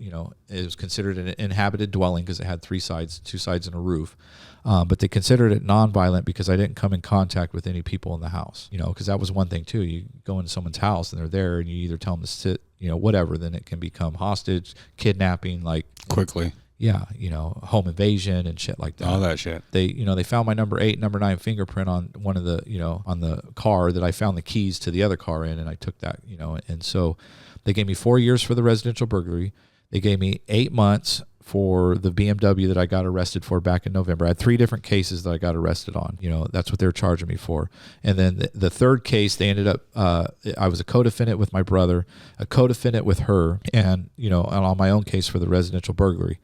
it was considered an inhabited dwelling because it had 3 sides, 2 sides and a roof. But they considered it nonviolent because I didn't come in contact with any people in the house, because that was one thing too. You go into someone's house and they're there and you either tell them to sit, whatever, then it can become hostage, kidnapping, like quickly. Yeah. Home invasion and shit like that. All that shit. They found my number 8, number 9 fingerprint on one of the, on the car that I found the keys to the other car in. And I took that, and so they gave me 4 years for the residential burglary. They gave me 8 months for the BMW that I got arrested for back in November. I had 3 different cases that I got arrested on. That's what they were charging me for. And then the third case, they ended up, I was a co-defendant with my brother, a co-defendant with her, and, on my own case for the residential burglary.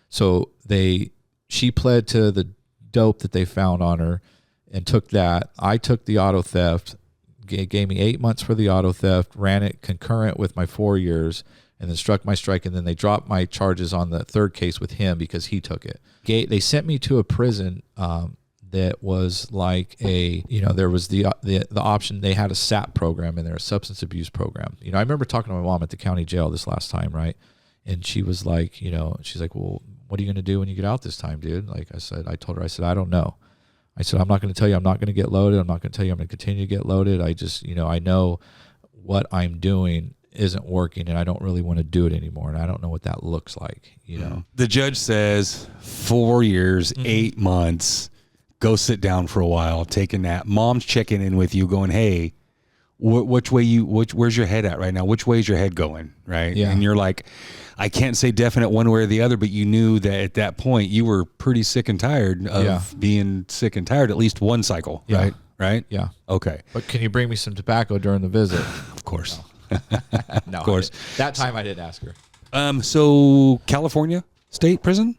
So she pled to the dope that they found on her and took that. I took the auto theft, gave me 8 months for the auto theft, ran it concurrent with my 4 years, and then struck my strike, and then they dropped my charges on the third case with him because he took it. They sent me to a prison that was like there was the option. They had a SAP program in there, a substance abuse program. I remember talking to my mom at the county jail this last time, right? And she was like, she's like, well, what are you going to do when you get out this time, dude? Like I told her, I don't know. I said, I'm not going to tell you I'm not going to get loaded. I'm not going to tell you I'm going to continue to get loaded. I just, I know what I'm doing isn't working and I don't really want to do it anymore. And I don't know what that looks like, The judge says 4 years, 8 months, go sit down for a while, take a nap. Mom's checking in with you going, hey, where's your head at right now? Which way is your head going? Right. Yeah. And you're like, I can't say definite one way or the other, but you knew that at that point you were pretty sick and tired of being sick and tired, at least one cycle. Yeah. Right. Yeah. Okay. But can you bring me some tobacco during the visit? Of course. No, of course. That time I didn't ask her. So California State Prison.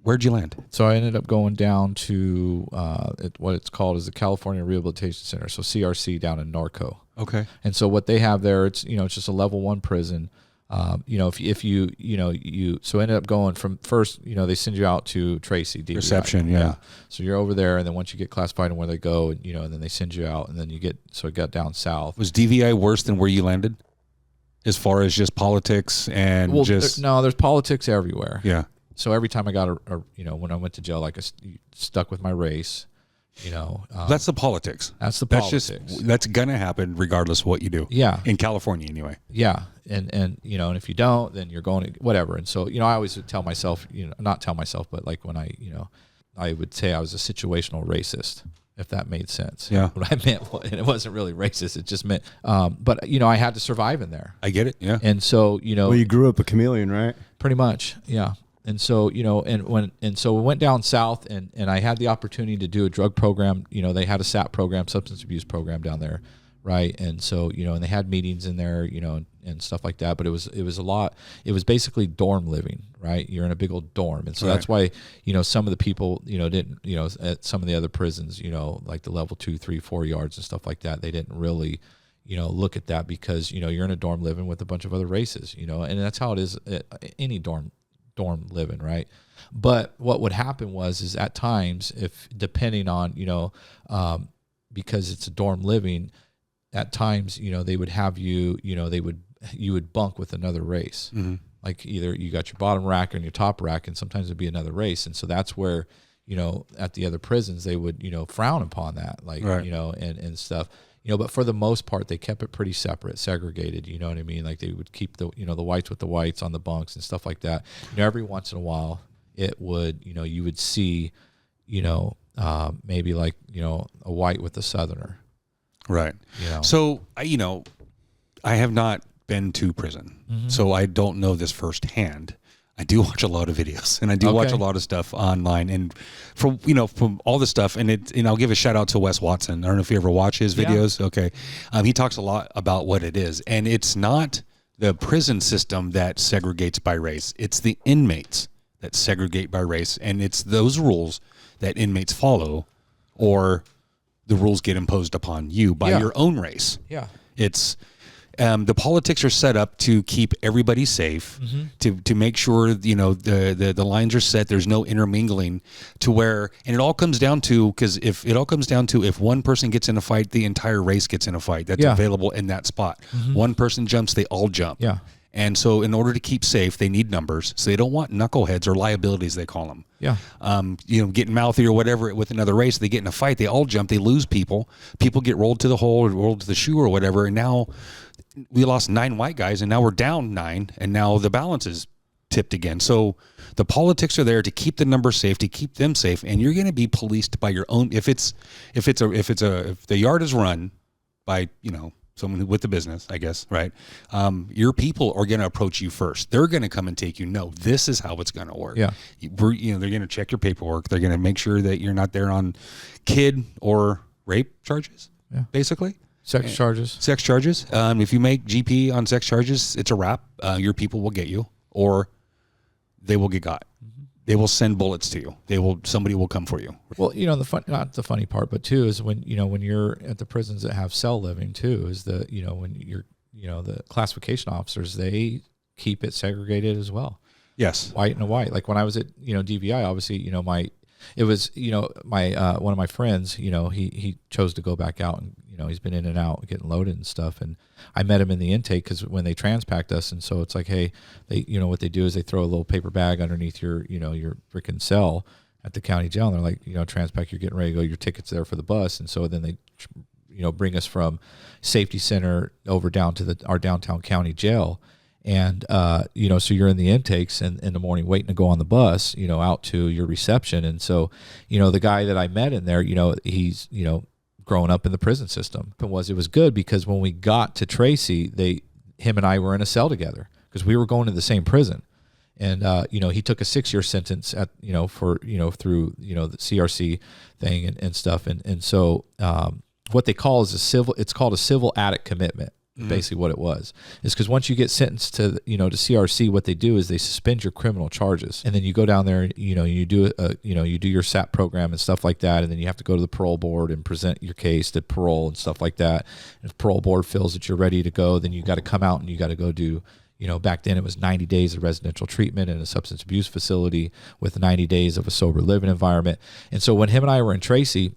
Where'd you land? So I ended up going down to what it's called is the California Rehabilitation Center, so CRC down in Norco. Okay. And so what they have there, it's it's just a level 1 prison. If you so ended up going from first, they send you out to Tracy DVI. Reception, yeah. So you're over there, and then once you get classified and where they go, and then they send you out, and then it got down south. Was DVI worse than where you landed, as far as just politics and there's politics everywhere. Yeah. So every time I got when I went to jail, like I stuck with my race. That's the politics. That's the politics. That's gonna happen regardless of what you do. Yeah. In California, anyway. Yeah, and and if you don't, then you're going to whatever. And so I always would tell myself, not tell myself, but like when I would say I was a situational racist, if that made sense. Yeah. What I meant, and it wasn't really racist. It just meant, but I had to survive in there. I get it. Yeah. And so well, you grew up a chameleon, right? Pretty much. Yeah. And so, so we went down south and I had the opportunity to do a drug program. They had a SAP program, substance abuse program down there. Right. And so, and they had meetings in there, and stuff like that. But it was a lot. It was basically dorm living. Right. You're in a big old dorm. And so that's why, some of the people, didn't, at some of the other prisons, like the level 2, 3, 4 yards and stuff like that, they didn't really, look at that because, you're in a dorm living with a bunch of other races, and that's how it is at any dorm living, right? But what would happen is at times, if depending on because it's a dorm living, at times they would have you you would bunk with another race. Like either you got your bottom rack and your top rack, and sometimes it'd be another race, and so that's where at the other prisons they would frown upon that, like right. And stuff. But for the most part, they kept it pretty separate, segregated. You know what I mean? Like they would keep the the whites with the whites on the bunks and stuff like that. Every once in a while, it would you would see maybe like a white with a southerner. Right. You know? So, I have not been to prison, so I don't know this firsthand. I do watch a lot of videos, and I do watch a lot of stuff online, and from all the stuff, and I'll give a shout out to Wes Watson. I don't know if you ever watch his videos. Yeah. Okay, he talks a lot about what it is, and it's not the prison system that segregates by race; it's the inmates that segregate by race, and it's those rules that inmates follow, or the rules get imposed upon you by your own race. Yeah, it's. The politics are set up to keep everybody safe, to make sure the lines are set. There's no intermingling, to where, and it all comes down to, because if one person gets in a fight, the entire race gets in a fight. That's available in that spot. One person jumps, they all jump. Yeah. And so in order to keep safe, they need numbers. So they don't want knuckleheads or liabilities, they call them. Yeah. Getting mouthy or whatever with another race. They get in a fight, they all jump, they lose people. People get rolled to the hole or rolled to the shoe or whatever. And now we lost 9 white guys, and now we're down 9, and now the balance is tipped again. So the politics are there to keep the numbers safe, to keep them safe, and you're going to be policed by your own. If the yard is run by someone with the business, I guess, right? Your people are going to approach you first. They're going to come and take you. No, this is how it's going to work. Yeah, they're going to check your paperwork. They're going to make sure that you're not there on kid or rape charges. Yeah, basically. Sex charges. If you make GP on sex charges, it's a wrap. Your people will get you, or they will get got. They will send bullets to you. Somebody will come for you. Well, not the funny part, but too is when you're at the prisons that have cell living too, is when you're the classification officers, they keep it segregated as well. Yes, white and white. Like when I was at DVI, obviously it was my one of my friends, he chose to go back out, and he's been in and out getting loaded and stuff, and I met him in the intake because when they transpacked us, and so it's like, hey, they what they do is they throw a little paper bag underneath your your freaking cell at the county jail, and they're like, transpack, you're getting ready to go, your ticket's there for the bus. And so then they bring us from safety center over down to our downtown county jail. And, so you're in the intakes and in the morning waiting to go on the bus, out to your reception. And so, the guy that I met in there, he's, growing up in the prison system. It was good because when we got to Tracy, him and I were in a cell together because we were going to the same prison. And, he took a 6-year sentence at, for, through, the CRC thing and stuff. And so, what they call it's called a civil addict commitment. Basically what it was is because once you get sentenced to to CRC, what they do is they suspend your criminal charges, and then you go down there, you do you do your SAP program and stuff like that, and then you have to go to the parole board and present your case to parole and stuff like that. And if parole board feels that you're ready to go, then you got to come out and you got to go do back then it was 90 days of residential treatment in a substance abuse facility with 90 days of a sober living environment. And so when him and I were in Tracy,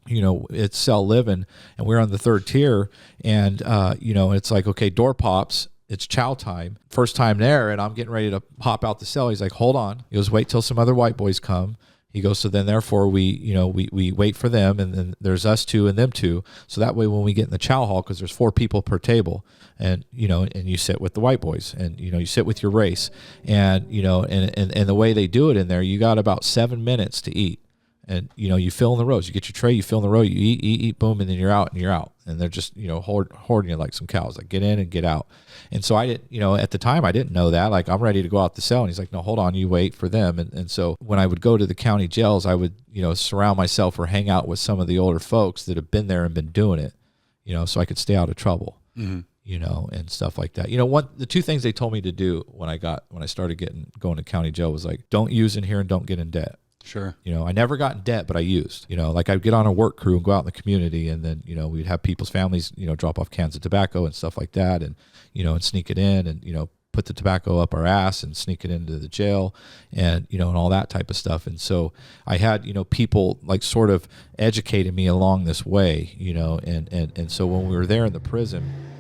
it's cell living, and we're on the 3rd tier, and it's like, okay, door pops, it's chow time, first time there, and I'm getting ready to pop out the cell. He's like, hold on. He goes, wait till some other white boys come. He goes, so then therefore we wait for them, and then there's us 2 and them 2. So that way when we get in the chow hall, because there's 4 people per table, and and you sit with the white boys, and you sit with your race, and and the way they do it in there, you got about 7 minutes to eat. And, you fill in the rows. You get your tray, you fill in the row, you eat, boom, and then you're out. And they're just, hoarding you like some cows, like get in and get out. And so I didn't, at the time I didn't know that. Like, I'm ready to go out the cell. And he's like, no, hold on, you wait for them. And so when I would go to the county jails, I would, surround myself or hang out with some of the older folks that have been there and been doing it, so I could stay out of trouble. And stuff like that. The 2 things they told me to do when I started going to county jail was like, don't use in here and don't get in debt. Sure. I never got in debt, but I used, like I'd get on a work crew and go out in the community, and then, we'd have people's families, drop off cans of tobacco and stuff like that, and, and sneak it in and, put the tobacco up our ass and sneak it into the jail, and, and all that type of stuff. And so I had, people like sort of educated me along this way, and so when we were there in the prison,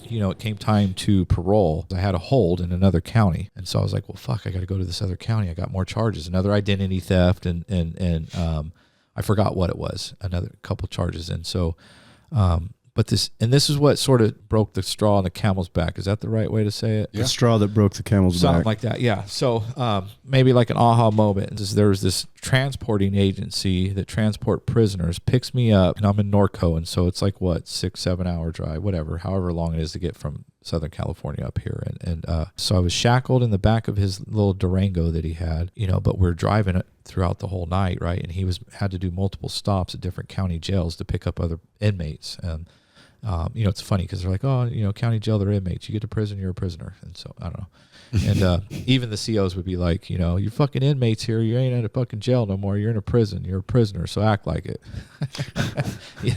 it came time to parole. I had a hold in another county. And so I was like, well, fuck, I got to go to this other county. I got more charges, another identity theft. And I forgot what it was, another couple charges. And so, But this is what sort of broke the straw on the camel's back. Is that the right way to say it? The straw that broke the camel's Something back. like that, yeah. So maybe like an aha moment. There was this transporting agency that transport prisoners, picks me up, and I'm in Norco, and so it's like, 6-7 hour drive, whatever, however long it is to get from Southern California up here. And so I was shackled in the back of his little Durango that he had, but we're driving it throughout the whole night, right? And he had to do multiple stops at different county jails to pick up other inmates. And it's funny because they're like, oh, county jail, they're inmates. You get to prison, you're a prisoner. And so, I don't know. And even the COs would be like, you're fucking inmates here. You ain't in a fucking jail no more. You're in a prison. You're a prisoner, so act like it.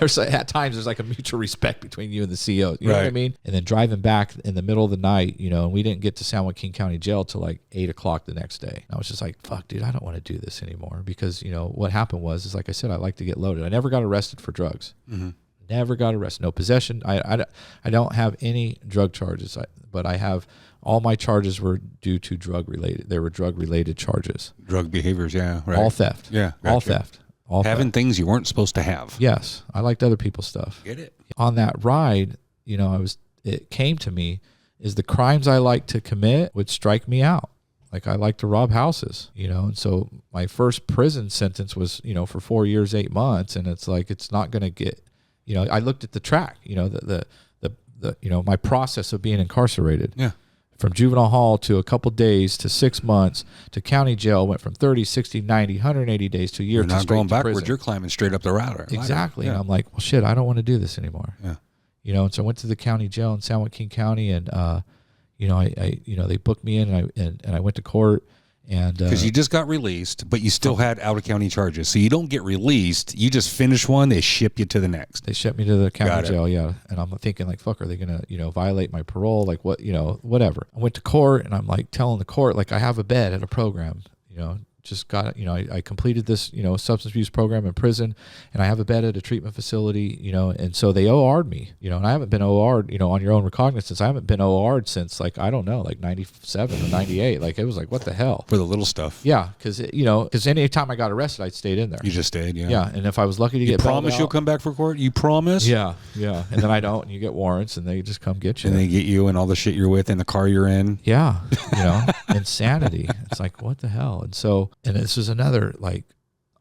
So at times, there's like a mutual respect between you and the COs. You know what I mean? And then driving back in the middle of the night, and we didn't get to San Joaquin County Jail till like 8 o'clock the next day. And I was just like, fuck, dude, I don't want to do this anymore. Because, what happened is like I said, I like to get loaded. I never got arrested for drugs. Mm-hmm. Never got arrested. No possession. I don't have any drug charges, but I have all my charges were due to drug related. They were drug related charges. Drug behaviors, yeah. Right. All theft. Yeah. Gotcha. All theft. All having theft. Things you weren't supposed to have. Yes. I liked other people's stuff. Get it? On that ride, it came to me is the crimes I like to commit would strike me out. Like I like to rob houses, and so my first prison sentence was, for 4 years, 8 months. And it's like, it's not going to get, I looked at the track, the my process of being incarcerated. Yeah. From juvenile hall to a couple days to 6 months to county jail, went from 30, 60, 90, 180 days to a year. You're not straight going to backwards. prison. You're climbing straight up the ladder. Exactly. Yeah. And I'm like, well, shit, I don't want to do this anymore. Yeah. And so I went to the county jail in San Joaquin County, and they booked me in, and I went to court. And because you just got released, but you still had out of county charges, so you don't get released. You just finish one, they ship you to the next. They shipped me to the county jail, yeah. And I'm thinking like, fuck, are they gonna violate my parole? Like what, whatever. I went to court, and I'm like telling the court like I have a bed at a program, just got, I completed this, substance abuse program in prison, and I have a bed at a treatment facility, and so they OR'd me, and I haven't been OR'd, on your own recognizance. I haven't been OR'd since like, I don't know, like 97 or 98. Like it was like, what the hell? For the little stuff. Yeah. Cause any time I got arrested, I stayed in there. You just stayed. Yeah. Yeah. And if I was lucky to get promise you'll come back for court? You promise? Yeah. Yeah. And then I don't, and you get warrants, and they just come get you. And they get you and all the shit you're with in the car you're in. Yeah. Insanity. It's like, what the hell? And so, and this is another like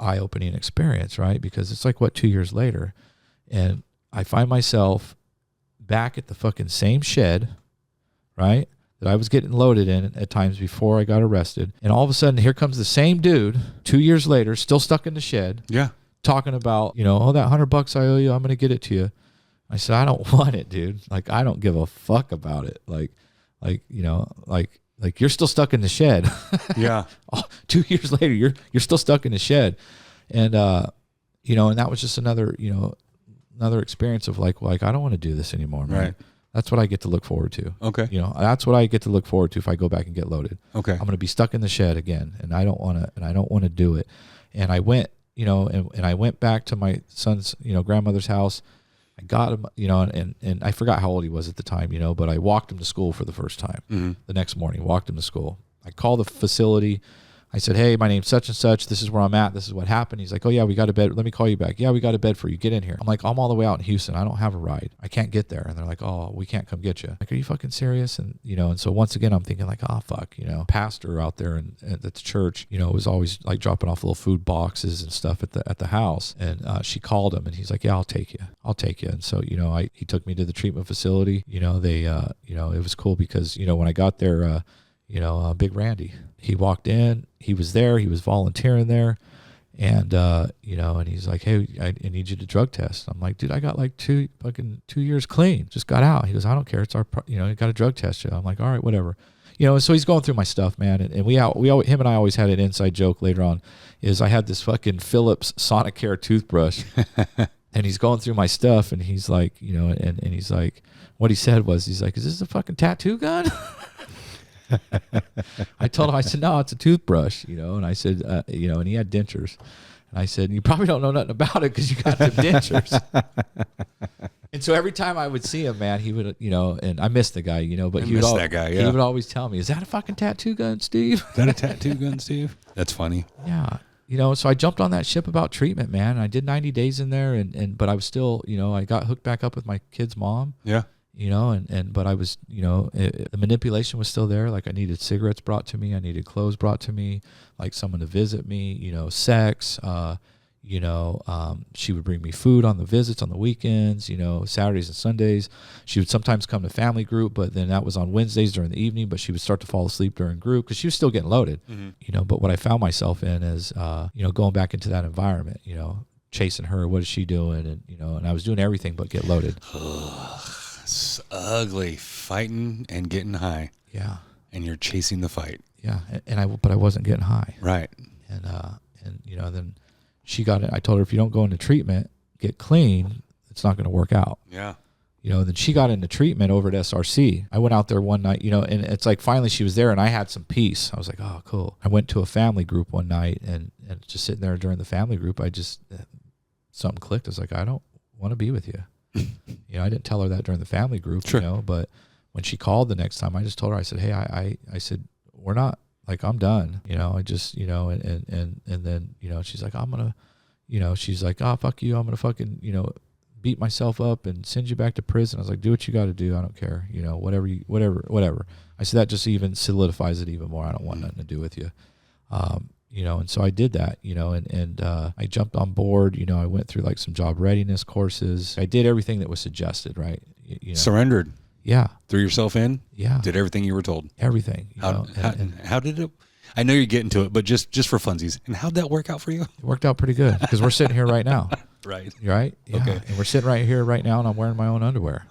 eye-opening experience, right? Because it's like 2 years later, and I find myself back at the fucking same shed, right, that I was getting loaded in at times before I got arrested. And all of a sudden, here comes the same dude 2 years later, still stuck in the shed. Yeah. Talking about, oh, that $100 I owe you, I'm going to get it to you. I said, I don't want it, dude. Like, I don't give a fuck about it. Like you're still stuck in the shed. Yeah. 2 years later, you're still stuck in the shed. And, and that was just another experience of like, I don't want to do this anymore, man. Right. That's what I get to look forward to. Okay. That's what I get to look forward to if I go back and get loaded. Okay. I'm going to be stuck in the shed again, and I don't want to do it. And I went, and I went back to my son's, grandmother's house. I got him, and I forgot how old he was at the time, but I walked him to school for the first time the next morning, walked him to school. I called the facility. I said, hey, my name's such and such. This is where I'm at. This is what happened. He's like, oh, yeah, we got a bed. Let me call you back. Yeah, we got a bed for you. Get in here. I'm like, I'm all the way out in Houston. I don't have a ride. I can't get there. And they're like, oh, we can't come get you. I'm like, are you fucking serious? And, and so once again, I'm thinking like, oh, fuck, pastor out there at the church, was always like dropping off little food boxes and stuff at the house. And she called him, and he's like, yeah, I'll take you. And so, he took me to the treatment facility. They, it was cool because, when I got there, Big Randy, he walked in, he was there, he was volunteering there. And, and he's like, hey, I need you to drug test. I'm like, dude, I got like 2 years clean, just got out. He goes, I don't care. It's our, you got to drug test you. I'm like, all right, whatever. So he's going through my stuff, man. And him and I always had an inside joke later on is I had this fucking Philips Sonicare toothbrush and he's going through my stuff and he's like, and he's like, what he said was, he's like, is this a fucking tattoo gun? I told him, I said, no, it's a toothbrush, and I said, and he had dentures. And I said, you probably don't know nothing about it because you got them dentures. And so every time I would see him, man, he would, and I missed the guy, but he would always tell me, is that a fucking tattoo gun, Steve? Is that a tattoo gun, Steve? That's funny. Yeah. you know, so I jumped on that ship about treatment, man. I did 90 days in there, but I was still, you know, I got hooked back up with my kid's mom. Yeah. You know, but I was, you know, the manipulation was still there. Like I needed cigarettes brought to me. I needed clothes brought to me, like someone to visit me, you know, sex, you know, she would bring me food on the visits on the weekends, you know, Saturdays and Sundays. She would sometimes come to family group, but then that was on Wednesdays during the evening, but she would start to fall asleep during group because she was still getting loaded, you know. But what I found myself in is, you know, going back into that environment, you know, chasing her, what is she doing? And, you know, and I was doing everything but get loaded. It's ugly, fighting and getting high. Yeah. And you're chasing the fight. Yeah. But I wasn't getting high. Right. And you know, then she got it. I told her, if you don't go into treatment, get clean, it's not going to work out. Yeah. You know, then she got into treatment over at SRC. I went out there one night, you know, and it's like finally she was there and I had some peace. I was like, oh, cool. I went to a family group one night and just sitting there during the family group, something clicked. I was like, I don't want to be with you. You know, I didn't tell her that during the family group, sure. You know, but when she called the next time, I just told her, I said, hey, I said, we're not, like, I'm done. You know, I just, you know, and then, you know, she's like, I'm going to, you know, she's like, oh, fuck you. I'm going to fucking, you know, beat myself up and send you back to prison. I was like, do what you got to do. I don't care. You know, whatever. I said, that just even solidifies it even more. I don't want nothing to do with you. You know, and so I did that, you know, and I jumped on board, you know, I went through like some job readiness courses. I did everything that was suggested, right? You know? Surrendered. Yeah. Threw yourself in. Yeah. Did everything you were told. Everything. How did it? I know you're getting to it, but just for funsies. And how'd that work out for you? It worked out pretty good because we're sitting here right now. Right. Right. Yeah. Okay. And we're sitting right here right now and I'm wearing my own underwear.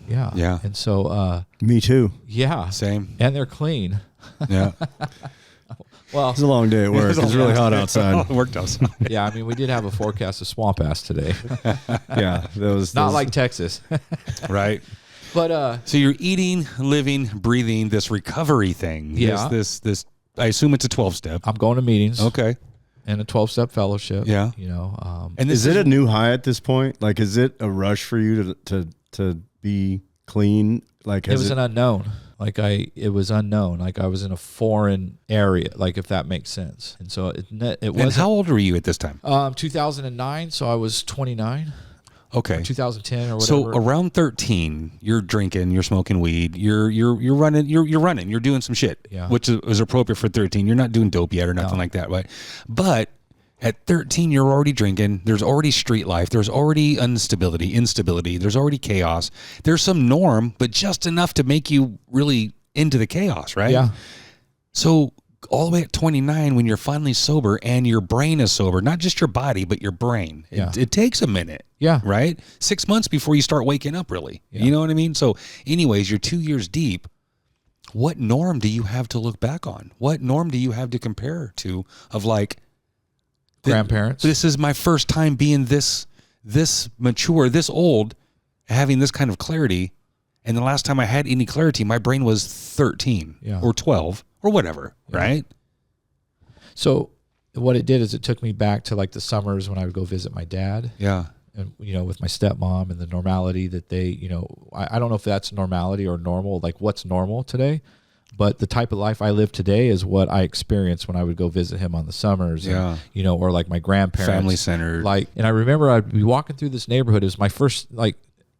Yeah. Yeah. And so, me too. Yeah. Same. And they're clean. Yeah. Well, it's a long day at work. It's really hot outside. It worked outside. Yeah, I mean, we did have a forecast of swamp ass today. Yeah, not like Texas, right? But so you're eating, living, breathing this recovery thing. Yeah. This. I assume it's a 12-step. I'm going to meetings. Okay. And a 12-step fellowship. Yeah. You know. And is it a new high at this point? Like, is it a rush for you to be clean? Like, it was an unknown. It was unknown. Like I was in a foreign area, like if that makes sense. And so it was. And how old were you at this time? 2009. So I was 29. Okay. Or 2010 or whatever. So around 13, you're drinking, you're smoking weed, you're running, you're running, you're doing some shit, yeah. Which is appropriate for 13. You're not doing dope yet or nothing like that, right? But at 13, you're already drinking. There's already street life. There's already instability. There's already chaos. There's some norm, but just enough to make you really into the chaos, right? Yeah. So all the way at 29, when you're finally sober and your brain is sober, not just your body, but your brain, it takes a minute. Yeah. Right? 6 months before you start waking up, really. Yeah. You know what I mean? So anyways, you're 2 years deep. What norm do you have to look back on? What norm do you have to compare to of like, grandparents? This is my first time being this mature, this old, having this kind of clarity. And the last time I had any clarity, my brain was 13 or 12 or whatever, right? So what it did is it took me back to like the summers when I would go visit my dad. Yeah. And, you know, with my stepmom and the normality that they, you know, I don't know if that's normality or normal, like what's normal today. But the type of life I live today is what I experienced when I would go visit him on the summers. And, you know, or like my grandparents. Family centered. Like, and I remember I'd be walking through this neighborhood. It was my first like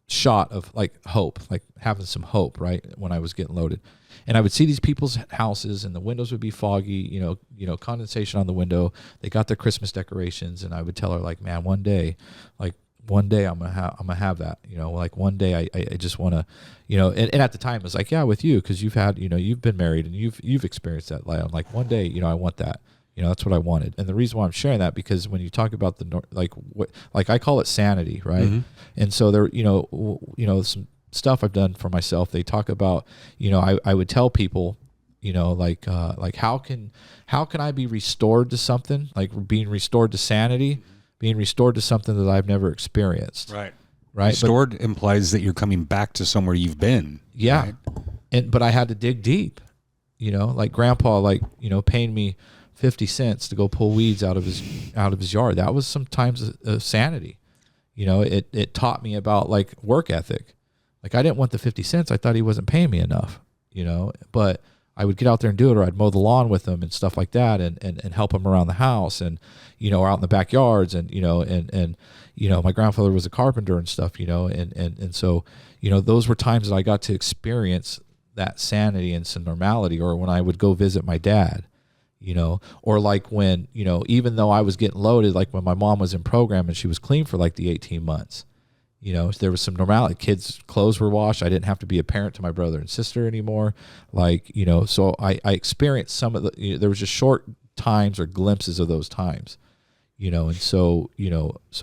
shot of like hope, like having some hope, right? When I was getting loaded. And I would see these people's houses and the windows would be foggy, you know, condensation on the window. They got their Christmas decorations. And I would tell her like, man, one day I'm gonna have that, you know, like one day I just want to, you know, and at the time it was like, yeah, with you, because you've had, you know, you've been married and you've experienced that. I'm like, one day, you know, I want that, you know, that's what I wanted. And the reason why I'm sharing that, because when you talk about like I call it sanity, right? Mm-hmm. And so there, you know, some stuff I've done for myself, they talk about, you know, I would tell people, you know, like how can I be restored to something, like being restored to sanity, being restored to something that I've never experienced. Right. Restored implies that you're coming back to somewhere you've been. Yeah. Right? But I had to dig deep, you know, like grandpa, like, you know, paying me 50 cents to go pull weeds out of his yard. That was sometimes a sanity. You know, it taught me about like work ethic. Like I didn't want the 50 cents. I thought he wasn't paying me enough, you know, but I would get out there and do it, or I'd mow the lawn with them and stuff like that, and help them around the house, and or out in the backyards, and my grandfather was a carpenter and stuff, and so those were times that I got to experience that sanity and some normality. Or when I would go visit my dad, or like when even though I was getting loaded, like when my mom was in program and she was clean for like the 18 months. There was some normality. Kids' clothes were washed. I didn't have to be a parent to my brother and sister anymore. So I experienced some of there was just short times or glimpses of those times, and so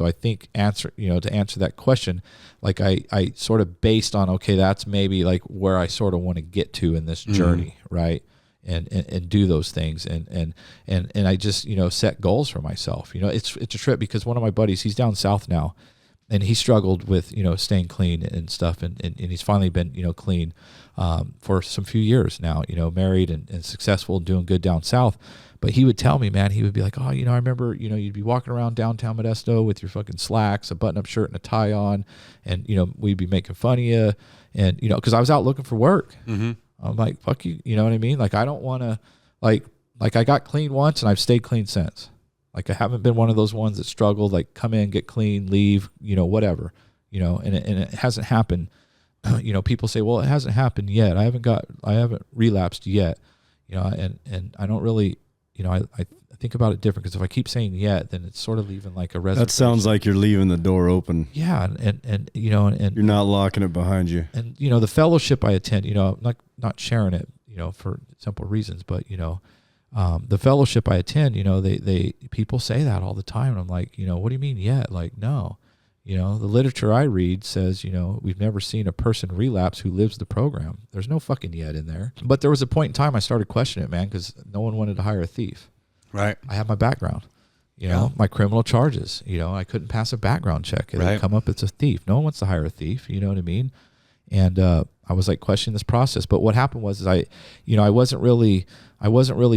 I think to answer that question, like I sort of based on, okay, that's maybe like where I sort of want to get to in this journey, right? And do those things, and I just set goals for myself. It's a trip, because one of my buddies, he's down south now, and he struggled with staying clean and stuff, and he's finally been clean for some few years now, married and successful and doing good down south. But he would tell me, man, he would be like, oh, I remember you'd be walking around downtown Modesto with your fucking slacks, a button-up shirt, and a tie on, and we'd be making fun of you, and because I was out looking for work. Mm-hmm. I'm like, fuck you, you know what I mean? Like, I don't want to, like I got clean once and I've stayed clean since. Like, I haven't been one of those ones that struggled, like come in, get clean, leave, whatever, and it hasn't happened. People say, well, it hasn't happened yet. I haven't relapsed yet, and I don't really, I think about it different, because if I keep saying yet, then it's sort of leaving like a reservation. That sounds like you're leaving the door open. Yeah. And you're not locking it behind you. And, the fellowship I attend, I'm not sharing it, for simple reasons, but, the fellowship I attend, they people say that all the time. And I'm like, what do you mean yet? Like, no, the literature I read says, we've never seen a person relapse who lives the program. There's no fucking yet in there. But there was a point in time I started questioning it, man, because no one wanted to hire a thief. Right. I have my background, my criminal charges, I couldn't pass a background check. It would come up as a thief. No one wants to hire a thief. You know what I mean? And, I was like questioning this process, but what happened was I wasn't really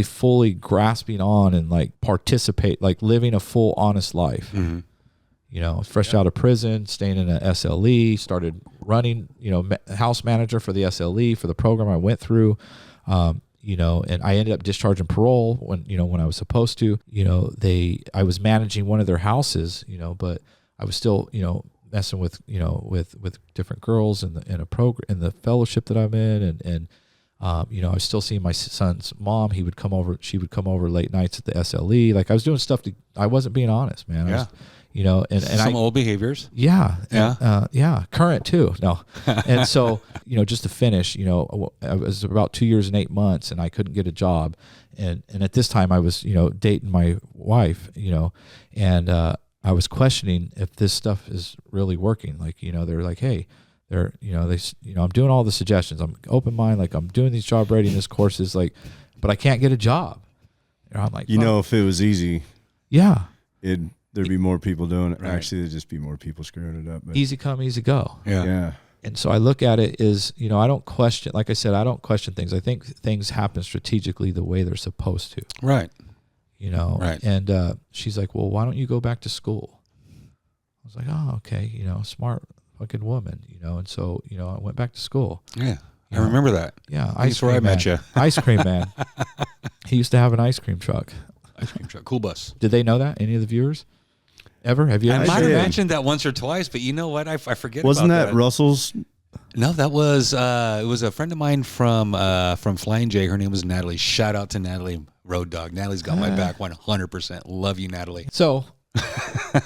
fully grasping on and like participate, like living a full, honest life. Mm-hmm. Fresh out of prison, staying in an SLE, started running, house manager for the SLE for the program I went through. And I ended up discharging parole when I was supposed to. I was managing one of their houses, but I was still, messing with with different girls in the fellowship that I'm in, and I was still seeing my son's mom. She would come over late nights at the SLE. Like, I was doing stuff I wasn't being honest, man. And some old behaviors. Yeah. Current too. No. And so, just to finish, I was about 2 years and 8 months, and I couldn't get a job. And at this time I was, dating my wife, and, I was questioning if this stuff is really working. Like, they're like, hey, I'm doing all the suggestions. I'm open mind. Like, I'm doing these job readiness courses, like, but I can't get a job. And I'm like, if it was easy, yeah, there'd be more people doing it. Right. Actually, there'd just be more people screwing it up. But easy come, easy go. Yeah. And so I look at it as, I don't question, like I said, I don't question things. I think things happen strategically the way they're supposed to. Right. Right. And she's like, well, why don't you go back to school? I was like, oh, okay, smart fucking woman, and so, I went back to school. Yeah. I remember that. Yeah. That's where I met you. Ice cream man. He used to have an ice cream truck. Ice cream truck. Cool bus. Did they know that? Any of the viewers? Ever? Have you ever? I might have mentioned that once or twice, but you know what? I forget Wasn't about that Russell's? No, that was it was a friend of mine from Flying J. Her name was Natalie. Shout out to Natalie, Road Dog. Natalie's got my back 100%. Love you, Natalie. So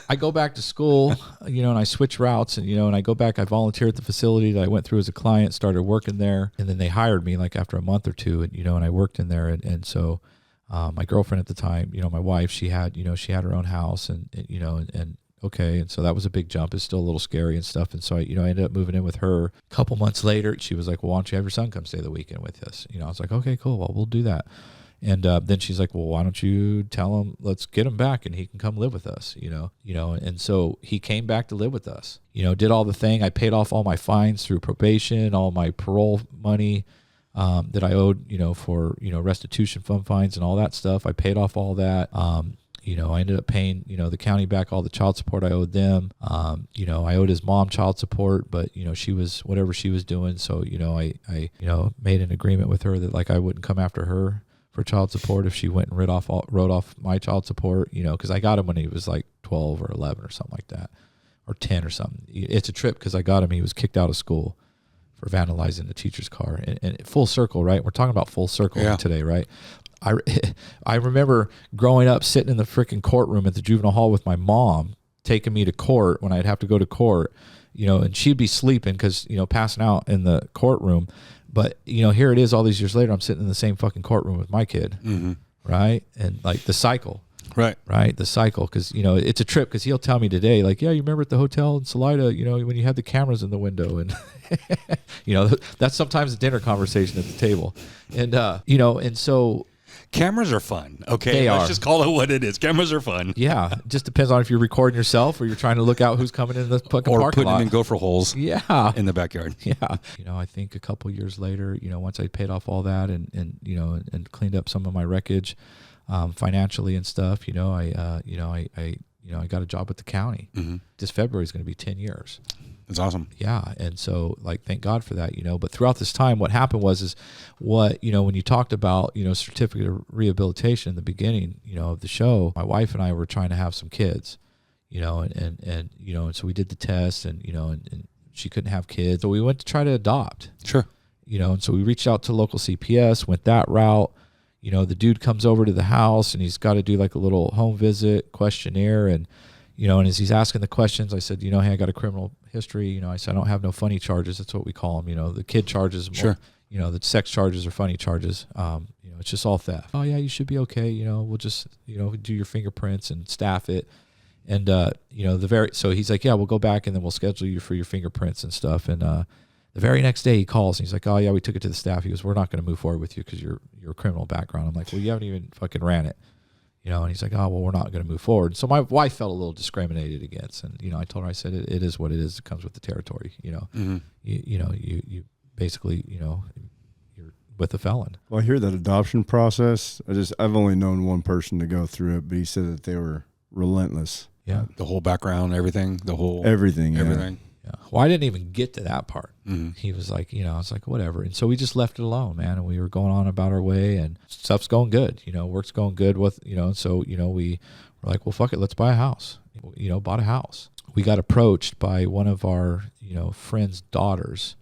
I go back to school, and I switch routes, and I go back. I volunteer at the facility that I went through as a client, started working there, and then they hired me like after a month or two, and I worked in there, and so my girlfriend at the time, my wife, she had her own house, and okay, and so that was a big jump. It's still a little scary and stuff, and so I ended up moving in with her. A couple months later, she was like, well, why don't you have your son come stay the weekend with us? I was like, okay, cool, well, we'll do that. And then she's like, well, why don't you tell him, let's get him back and he can come live with us, and so he came back to live with us, did all the thing. I paid off all my fines through probation, all my parole money that I owed, for, restitution fund fines and all that stuff. I paid off all that. I ended up paying, the county back all the child support I owed them. I owed his mom child support, but, she was whatever she was doing. So, I made an agreement with her that like I wouldn't come after her for child support if she went and wrote off my child support, because I got him when he was like 12 or 11 or something like that, or 10 or something. It's a trip because I got him. He was kicked out of school for vandalizing the teacher's car, and full circle, right? We're talking about full circle today, right? I remember growing up sitting in the freaking courtroom at the juvenile hall with my mom taking me to court when I'd have to go to court, and she'd be sleeping because, passing out in the courtroom. But, here it is all these years later, I'm sitting in the same fucking courtroom with my kid, right? And like the cycle. Right. The cycle. Because, it's a trip because he'll tell me today, like, yeah, you remember at the hotel in Salida, when you had the cameras in the window. And, that's sometimes a dinner conversation at the table. And, and so. Cameras are fun. Okay. They Let's are. just call it what it is. Cameras are fun. Yeah. It just depends on if you're recording yourself or you're trying to look out who's coming in the fucking Or parking putting lot. them in gopher holes. Yeah. In the backyard. Yeah. I think a couple years later, once I paid off all that and cleaned up some of my wreckage, financially and stuff, I got a job with the county. This February is going to be 10 years. That's awesome. Yeah. And so like, thank God for that, but throughout this time, what happened was when you talked about, certificate of rehabilitation in the beginning, of the show, my wife and I were trying to have some kids, and so we did the test and she couldn't have kids. So we went to try to adopt. Sure. And so we reached out to local CPS, went that route. The dude comes over to the house and he's got to do like a little home visit questionnaire. And, and as he's asking the questions, I said, hey, I got a criminal history. I said, I don't have no funny charges. That's what we call them. The kid charges, sure. The sex charges are funny charges. It's just all theft. Oh yeah, you should be okay. We'll just, do your fingerprints and staff it. And, so he's like, yeah, we'll go back and then we'll schedule you for your fingerprints and stuff. And, the very next day he calls and he's like, oh yeah, we took it to the staff. He goes, we're not going to move forward with you because you're a criminal background. I'm like, well, you haven't even fucking ran it. And he's like, oh, well, we're not going to move forward. So my wife felt a little discriminated against. And, I told her, I said, it is what it is. It comes with the territory, you basically, you're with a felon. Well, I hear that adoption process. I've only known one person to go through it, but he said that they were relentless. Yeah. The whole background, everything, everything. Yeah. Well, I didn't even get to that part. He was like, I was like, whatever. And so we just left it alone, man. And we were going on about our way and stuff's going good, work's going good with, and so, we were like, well, fuck it. Let's buy a house, bought a house. We got approached by one of our, friend's daughters.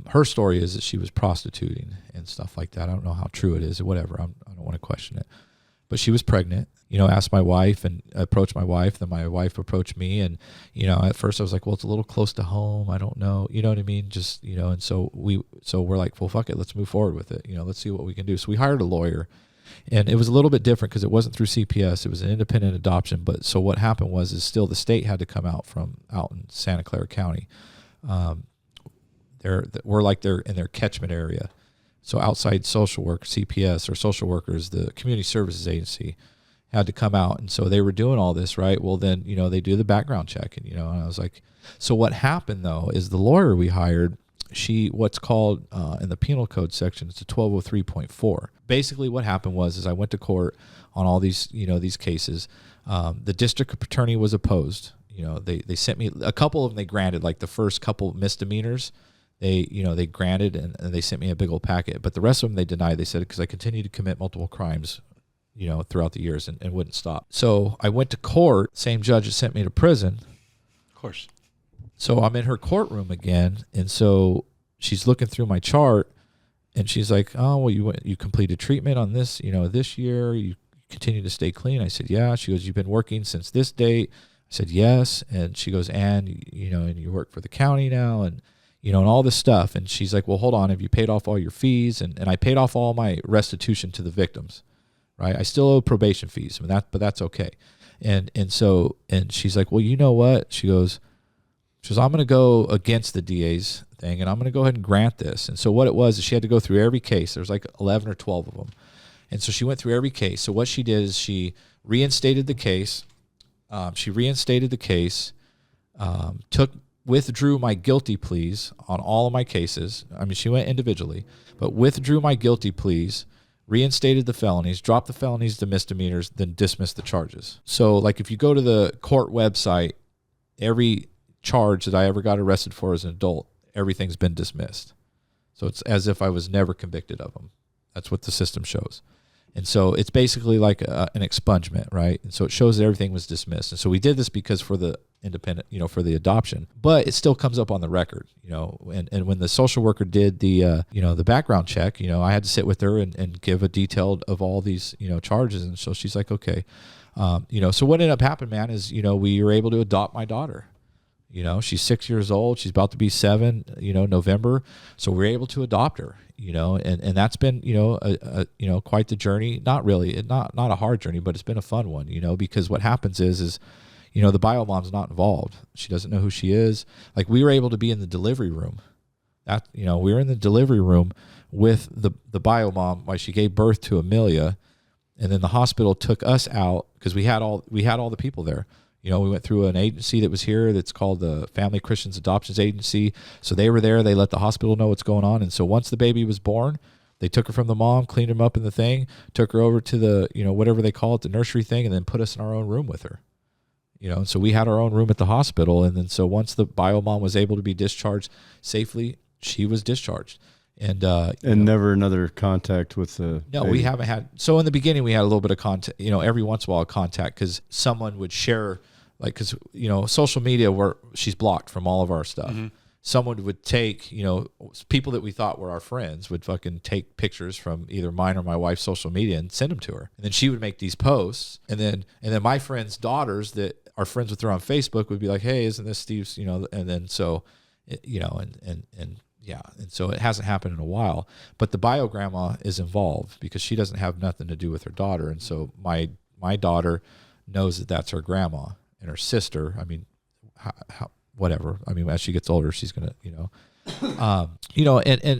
Her story is that she was prostituting and stuff like that. I don't know how true it is or whatever. I don't want to question it, but she was pregnant. Asked my wife and approached my wife. Then my wife approached me. And, at first I was like, well, it's a little close to home. I don't know. You know what I mean? Just, and so we're like, well, fuck it. Let's move forward with it. Let's see what we can do. So we hired a lawyer and it was a little bit different because it wasn't through CPS. It was an independent adoption. But so what happened was still the state had to come out in Santa Clara County. We're like they're in their catchment area. So outside social work, CPS or social workers, the community services agency, had to come out. And so they were doing all this, right? Well, then, they do the background check. And, and I was like, so what happened, though, is the lawyer we hired, what's called in the penal code section, it's a 1203.4. Basically what happened was I went to court on all these, these cases. The district attorney was opposed. They sent me a couple of them. They granted like the first couple misdemeanors. They granted and they sent me a big old packet. But the rest of them they denied. They said because I continued to commit multiple crimes throughout the years and wouldn't stop. So I went to court, same judge that sent me to prison. Of course. So I'm in her courtroom again. And so she's looking through my chart and she's like, oh, well, you completed treatment on this, this year, you continue to stay clean. I said, yeah. She goes, you've been working since this date. I said, yes. And she goes, and you work for the county now and, and all this stuff. And she's like, well, hold on. Have you paid off all your fees? And I paid off all my restitution to the victims. Right, I still owe probation fees, but that's okay. And she's like, well, you know what? She goes, I'm going to go against the DA's thing, and I'm going to go ahead and grant this. And so what it was is she had to go through every case. There's like 11 or 12 of them, and so she went through every case. So what she did is she reinstated the case. Withdrew my guilty pleas on all of my cases. I mean, she went individually, but withdrew my guilty pleas. reinstated the felonies, dropped the felonies to misdemeanors, then dismissed the charges. So like if you go to the court website, every charge that I ever got arrested for as an adult, everything's been dismissed. So it's as if I was never convicted of them. That's what the system shows. And so it's basically like an expungement, right? And so it shows that everything was dismissed. And so we did this because for the independent, for the adoption, but it still comes up on the record, and when the social worker did the, the background check, I had to sit with her and give a detailed of all these, charges. And so she's like, okay. So what ended up happening, man, is, we were able to adopt my daughter. She's 6 years old. She's about to be 7, November. So we're able to adopt her, and that's been, quite the journey. Not really, not a hard journey, but it's been a fun one, because what happens is, the bio mom's not involved. She doesn't know who she is. Like we were able to be in the delivery room. We were in the delivery room with the bio mom while she gave birth to Amelia, and then the hospital took us out because we had all the people there. We went through an agency that was here that's called the Family Christians Adoptions Agency. So they were there. They let the hospital know what's going on. And so once the baby was born, they took her from the mom, cleaned him up in the thing, took her over to the, whatever they call it, the nursery thing, and then put us in our own room with her. And so we had our own room at the hospital. And then so once the bio mom was able to be discharged safely, she was discharged. And never another contact with the No, baby. we haven't had. So in the beginning, we had a little bit of contact, every once in a while contact because someone would share, like, because, social media, where she's blocked from all of our stuff. Mm-hmm. Someone would take, people that we thought were our friends would fucking take pictures from either mine or my wife's social media and send them to her. And then she would make these posts. And then my friends' daughters that are friends with her on Facebook would be like, hey, isn't this Steve's, and then so, yeah. And so it hasn't happened in a while, but the bio grandma is involved because she doesn't have nothing to do with her daughter. And so my daughter knows that that's her grandma, and her sister, I mean, whatever. I mean, as she gets older, she's going to,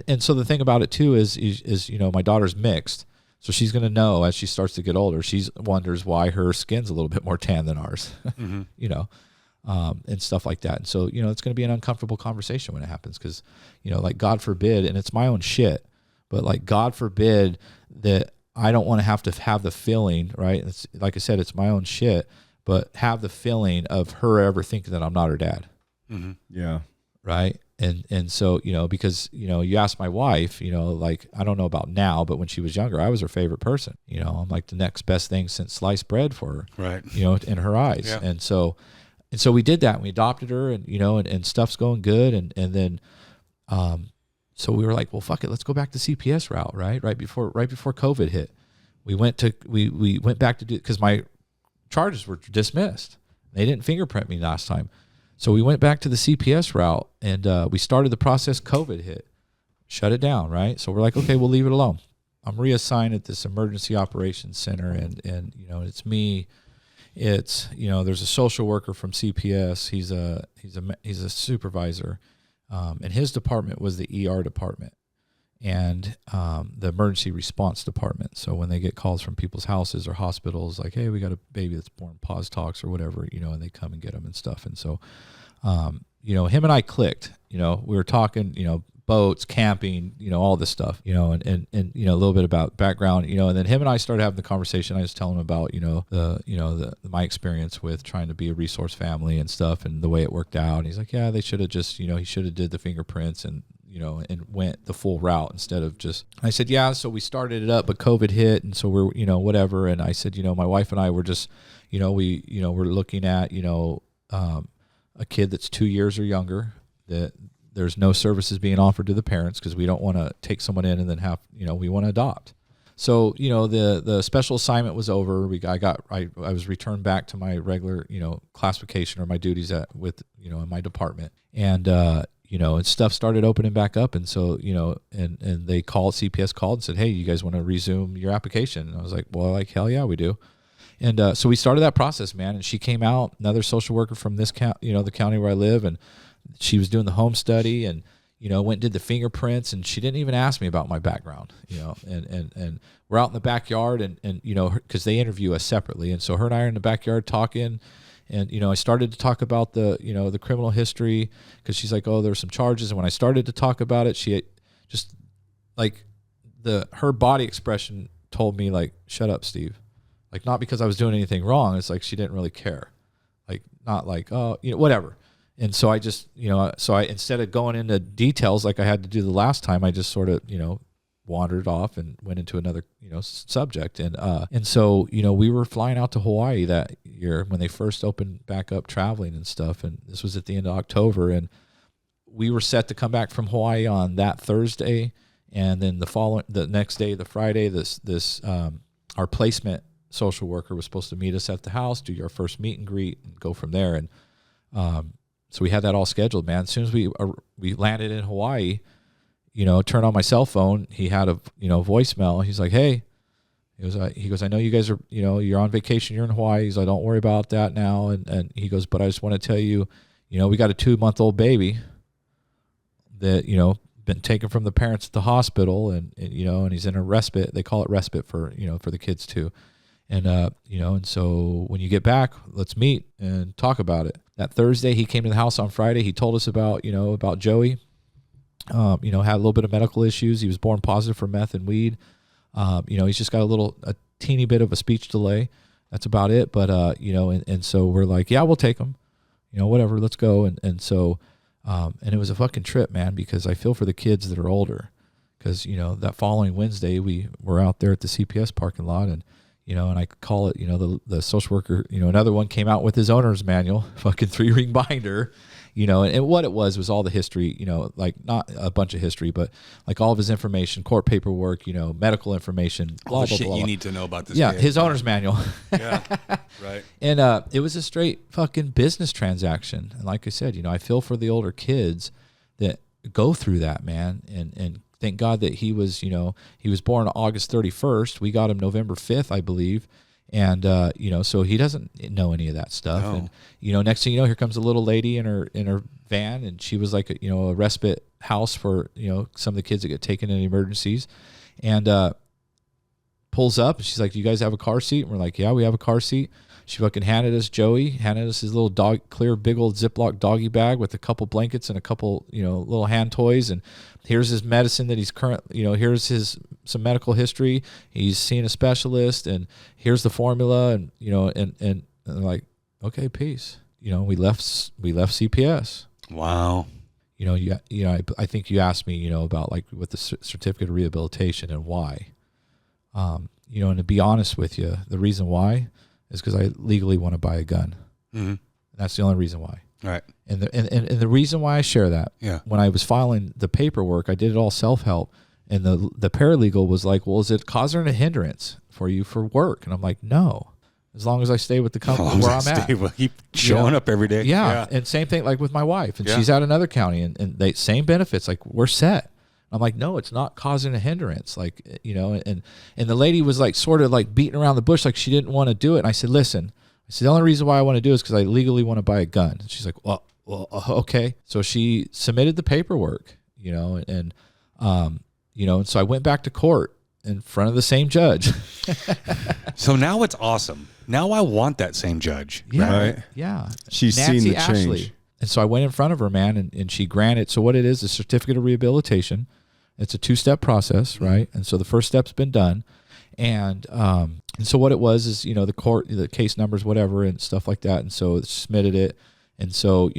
and so the thing about it too is, my daughter's mixed. So she's going to know as she starts to get older, she wonders why her skin's a little bit more tan than ours, mm-hmm. And stuff like that. And so, it's going to be an uncomfortable conversation when it happens because, like God forbid, and it's my own shit, but like God forbid that I don't want to have the feeling, right? It's, like I said, it's my own shit, but have the feeling of her ever thinking that I'm not her dad. Mm-hmm. Yeah. Right. And so, because, you ask my wife, like, I don't know about now, but when she was younger, I was her favorite person. I'm like the next best thing since sliced bread for her, right? In her eyes. Yeah. And so we did that and we adopted her and, and stuff's going good. And then, so we were like, well, fuck it. Let's go back to CPS route. Right before COVID hit, we went back to do, cause my charges were dismissed. They didn't fingerprint me last time. So we went back to the CPS route and, we started the process. COVID hit, shut it down. Right. So we're like, okay, we'll leave it alone. I'm reassigned at this emergency operations center and, it's me. It's, there's a social worker from CPS. He's a supervisor. And his department was the ER department and, the emergency response department. So when they get calls from people's houses or hospitals, like, hey, we got a baby that's born, pause talks or whatever, and they come and get them and stuff. And so, him and I clicked, we were talking, boats, camping, all this stuff, and a little bit about background, and then him and I started having the conversation. I was telling him about, my experience with trying to be a resource family and stuff and the way it worked out. And he's like, yeah, they should have just, he should have did the fingerprints and, and went the full route instead of just, I said, yeah, so we started it up, but COVID hit. And so we're, whatever. And I said, my wife and I were just, we're looking at, a kid that's 2 years or younger that there's no services being offered to the parents because we don't want to take someone in and then have, we want to adopt. So, the special assignment was over. I was returned back to my regular, classification or my duties in my department. And, and stuff started opening back up. And so, and CPS called and said, hey, you guys want to resume your application? And I was like, well, like, hell yeah, we do. And so we started that process, man. And she came out, another social worker from this county, the county where I live, and she was doing the home study and, went and did the fingerprints, and she didn't even ask me about my background, and we're out in the backyard and because they interview us separately. And so her and I are in the backyard talking, and, I started to talk about the, the criminal history because she's like, oh, there's some charges. And when I started to talk about it, she just like her body expression told me like, shut up, Steve. Like, not because I was doing anything wrong. It's like she didn't really care. Like, not like, oh, whatever. And so I just, instead of going into details like I had to do the last time, I just sort of, wandered off and went into another, subject. And so, we were flying out to Hawaii that year when they first opened back up traveling and stuff. And this was at the end of October. And we were set to come back from Hawaii on that Thursday. And then the next day, the Friday, our placement social worker was supposed to meet us at the house, do your first meet and greet, and go from there. And so we had that all scheduled, man. As soon as we landed in Hawaii, turned on my cell phone. He had a voicemail. He's like, hey, he goes, I know you guys are you're on vacation. You're in Hawaii. He's like, don't worry about that now. And he goes, but I just want to tell you, we got a 2-month-old baby that been taken from the parents at the hospital, and he's in a respite. They call it respite for for the kids too. And, and so when you get back, let's meet and talk about it. That Thursday, he came to the house on Friday. He told us about Joey, had a little bit of medical issues. He was born positive for meth and weed. He's just got a teeny bit of a speech delay. That's about it. But, and so we're like, yeah, we'll take him, whatever, let's go. And so, and it was a fucking trip, man, because I feel for the kids that are older, because, that following Wednesday, we were out there at the CPS parking lot, and, and I call it, the social worker, another one came out with his owner's manual, fucking 3-ring binder, and what it was all the history, like not a bunch of history, but like all of his information, court paperwork, medical information, blah, all the blah, shit blah, you blah. need to know about this. Yeah, kid. his owner's manual. Yeah, right. And it was a straight fucking business transaction. And like I said, I feel for the older kids that go through that, man, and thank God that he was born August 31st. We got him November 5th, I believe. And, so he doesn't know any of that stuff. No. And, next thing you know, here comes a little lady in her van, and she was like, a respite house for, some of the kids that get taken in emergencies, and, pulls up, and she's like, do you guys have a car seat? And we're like, yeah, we have a car seat. She fucking handed us his little clear, big old Ziploc doggy bag with a couple blankets and a couple, little hand toys. And here's his medicine that he's here's some medical history. He's seeing a specialist, and here's the formula. And, and like, okay, peace. We left CPS. Wow. I think you asked me, about like with the certificate of rehabilitation and why, and to be honest with you, the reason why is because I legally want to buy a gun. Mm-hmm. That's the only reason why. Right. And the reason why I share that, when I was filing the paperwork, I did it all self-help, and the paralegal was like, well, is it causing a hindrance for you for work? And I'm like, no, as long as I stay with the company where I'm at. Well, keep showing up every day. Yeah. And same thing like with my wife, and she's at another county, and they same benefits, like we're set. I'm like, no, it's not causing a hindrance. Like, and the lady was like, sort of like beating around the bush. Like she didn't want to do it. And I said, listen, the only reason why I want to do it is because I legally want to buy a gun. And she's like, well, okay. So she submitted the paperwork, and so I went back to court in front of the same judge. So now it's awesome. Now I want that same judge. Yeah. Right? Yeah. She's Nancy seen the Ashley. change. And so I went in front of her, man, and she granted. So what it is, a certificate of rehabilitation. It's a 2-step process, right? And so the first step's been done. And so what it was is, the case numbers, whatever, and stuff like that. And so submitted it. And so,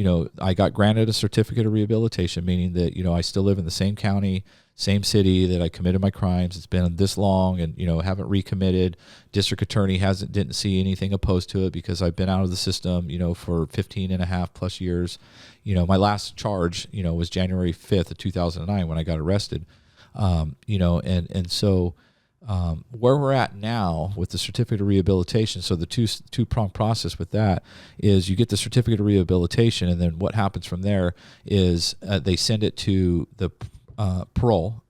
I got granted a certificate of rehabilitation, meaning that, I still live in the same county, same city that I committed my crimes. It's been this long, and, haven't recommitted. District attorney didn't see anything opposed to it because I've been out of the system, for 15 and a half plus years. My last charge, was January 5th of 2009 when I got arrested. And so where we're at now with the certificate of rehabilitation, so the two-prong process with that is you get the certificate of rehabilitation, and then what happens from there is they send it to the parole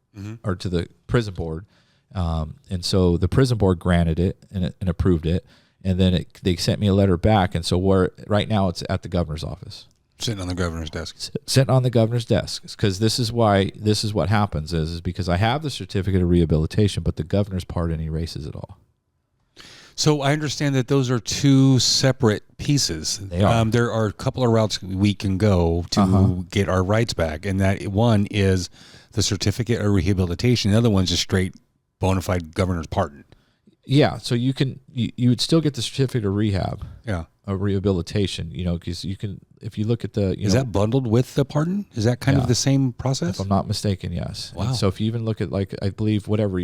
or to the prison board. And so the prison board granted it and approved it, and then they sent me a letter back. And so right now it's at the governor's office. Sitting on the governor's desk. Sitting on the governor's desk, because this is what happens is because I have the certificate of rehabilitation, but the governor's pardon erases it all. So I understand that those are two separate pieces. They are. There are a couple of routes we can go to get our rights back, and that one is the certificate of rehabilitation. The other one's just straight bona fide governor's pardon. Yeah, so you would still get the certificate of rehab, Yeah. of rehabilitation, because you can, if you look at the, Is that bundled with the pardon? Is that kind of the same process? if I'm not mistaken, yes. Wow. And so if you even look at, like, I believe whatever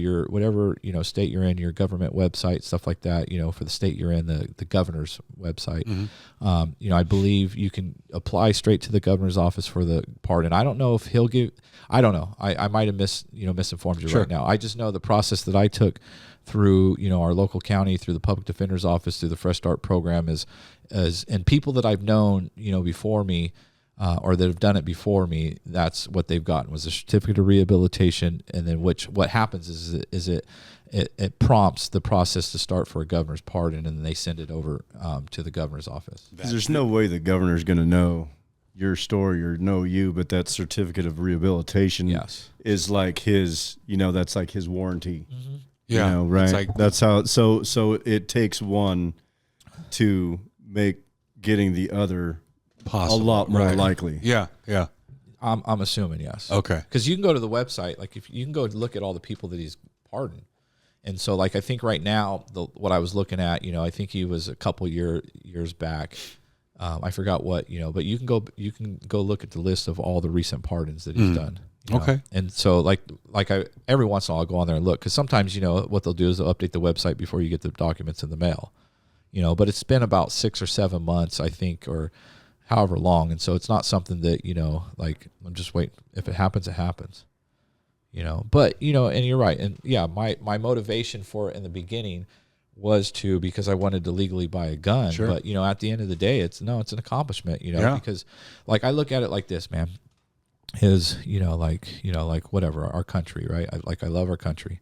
state you're in, your government website, stuff like that, for the state you're in, the governor's website, I believe you can apply straight to the governor's office for the pardon. I don't know if he'll give. I don't know. I might have misinformed you right now. I just know the process that I took through our local county, through the public defender's office, through the Fresh Start program is and people that I've known before me or that have done it before me, that's what they've gotten was a certificate of rehabilitation. And then what happens is it prompts the process to start for a governor's pardon, and then they send it over to the governor's office. There's no way the governor's going to know your story or know you, but that certificate of rehabilitation is like his, that's like his warranty. Mm-hmm. Yeah, right. Like, that's how. So it takes one to make getting the other possible, a lot more likely. Yeah, yeah. I'm assuming yes. Okay. Because you can go to the website, like if you can go look at all the people that he's pardoned, and so like I think right now what I was looking at, I think he was a couple years back. I forgot what, but you can go look at the list of all the recent pardons that he's done. Okay. And so like every once in a while I'll go on there and look, because sometimes, what they'll do is they'll update the website before you get the documents in the mail, but it's been about 6 or 7 months, I think, or however long. And so it's not something that, like I'm just waiting. If it happens, it happens, but, and you're right. And yeah, my motivation for it in the beginning was because I wanted to legally buy a gun. Sure. But, at the end of the day, it's an accomplishment, because like I look at it like this, man. Like whatever, our country, right? I love our country,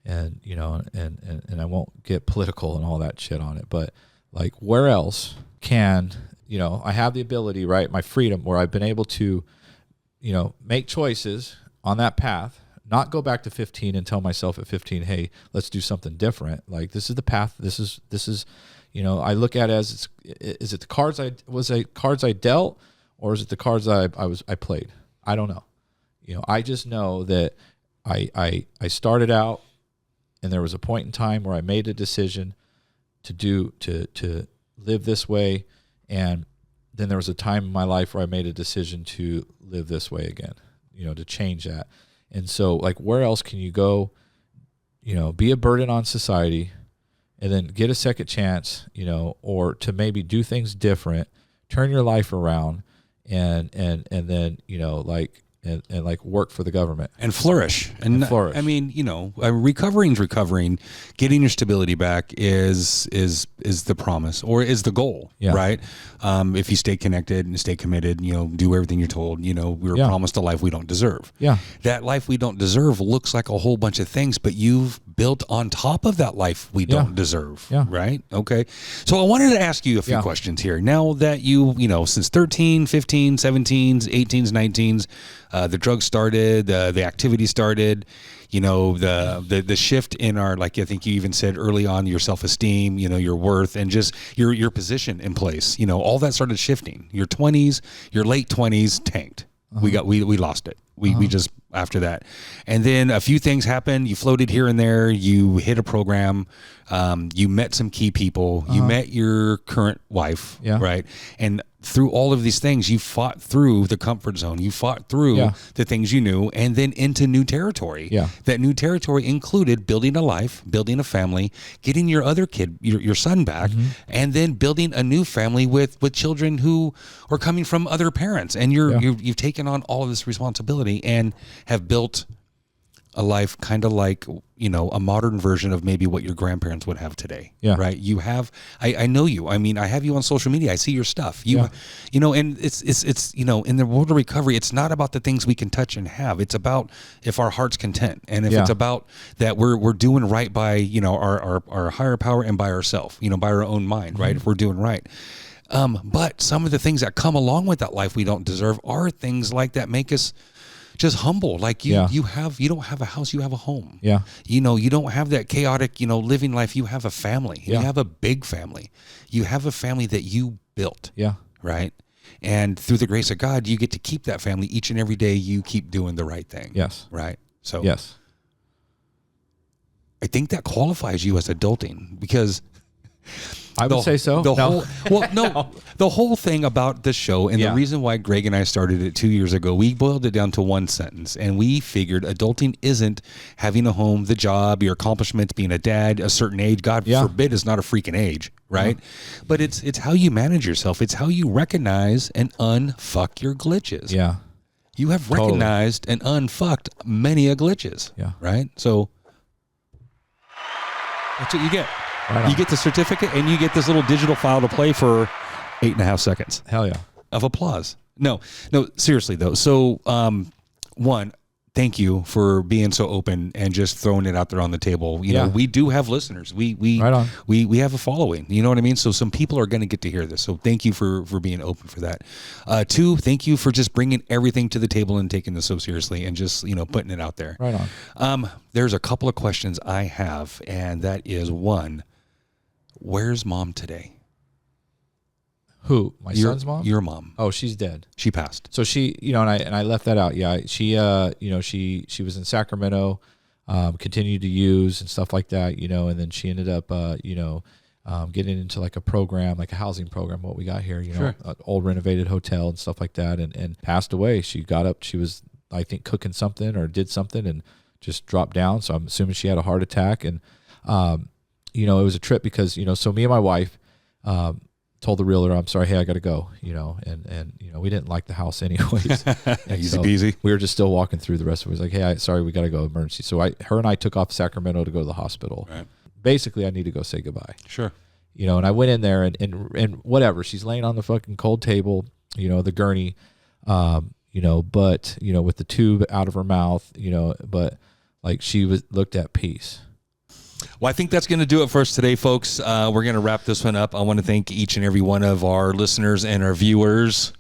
and and I won't get political and all that shit on it, but like where else can I have the ability, right? My freedom, where I've been able to make choices on that path, not go back to 15 and tell myself at 15, hey, let's do something different. Like this is the path. This is I look at it as is it the cards I dealt, or is it the cards I played? I don't know. I just know that I started out, and there was a point in time where I made a decision to live this way, and then there was a time in my life where I made a decision to live this way again, to change that. And so, like, where else can you go, be a burden on society, and then get a second chance, or to maybe do things different, turn your life around, and then and like work for the government and flourish and flourish. I mean, recovering. Getting your stability back is the promise, or is the goal, right? If you stay connected and stay committed, do everything you're told. We were promised a life we don't deserve. Yeah, that life we don't deserve looks like a whole bunch of things, but you've built on top of that life we don't deserve. Yeah. Right. Okay. So I wanted to ask you a few questions here. Now that you since 13, 15, 17s, 18s, 19s. The drugs started, the activity started, the shift in our, like I think you even said early on, your self-esteem, your worth, and just your position in place, all that started shifting. Your 20s, your late 20s tanked. We lost it. We just, after that. And then a few things happened. You floated here and there. You hit a program. You met some key people. You met your current wife, right? And through all of these things, you fought through the comfort zone. You fought through the things you knew, and then into new territory. Yeah. That new territory included building a life, building a family, getting your other kid, your son back, and then building a new family with children who are coming from other parents. And you've taken on all of this responsibility and have built a life kind of like, a modern version of maybe what your grandparents would have today. Yeah. Right. You have, I know you. I mean, I have you on social media. I see your stuff. And it's, in the world of recovery, it's not about the things we can touch and have. It's about if our heart's content, and if it's about that we're doing right by, our higher power and by ourselves, by our own mind, right? If we're doing right. But some of the things that come along with that life we don't deserve are things like that make us just humble. Like you don't have a house, you have a home. Yeah. You don't have that chaotic, living life. You have a family. Yeah. You have a big family. You have a family that you built. Yeah. Right. And through the grace of God, you get to keep that family each and every day. You keep doing the right thing. Yes. Right. So yes. think that qualifies you as adulting because I would say so. The whole thing about the show and the reason why Greg and I started it 2 years ago, we boiled it down to one sentence, and we figured adulting isn't having a home, the job, your accomplishments, being a dad, a certain age. God forbid, it's not a freaking age, right? But it's how you manage yourself. It's how you recognize and unfuck your glitches. Yeah, you have recognized and unfucked many a glitches. Yeah, right. So that's what you get. Right, you get the certificate and you get this little digital file to play for 8.5 seconds. Hell yeah. Of applause. No, seriously though. So, one, thank you for being so open and just throwing it out there on the table. You know, we do have listeners. We have a following. You know what I mean? So some people are going to get to hear this. So thank you for being open for that. Two, thank you for just bringing everything to the table and taking this so seriously and just, putting it out there. Right on. There's a couple of questions I have, and that is one, where's mom today? Who? Son's mom? Your mom. Oh, she's dead. She passed. So she, and I left that out. Yeah, she, she was in Sacramento, continued to use and stuff like that, and then she ended up, getting into like a program, like a housing program, what we got here, Sure. An old renovated hotel and stuff like that, and passed away. She got up, she was, I think, cooking something or did something and just dropped down. So I'm assuming she had a heart attack. And, it was a trip because, so me and my wife, told the realtor, I'm sorry, hey, I got to go, and we didn't like the house anyways. Easy peasy. We were just still walking through the rest of it. It was like, hey, sorry, we got to go emergency. So her and I took off to Sacramento to go to the hospital. Right. Basically, I need to go say goodbye. Sure. And I went in there and whatever, she's laying on the fucking cold table, the gurney, but, with the tube out of her mouth, but like she looked at peace. Well, I think that's going to do it for us today, folks. We're going to wrap this one up. I want to thank each and every one of our listeners and our viewers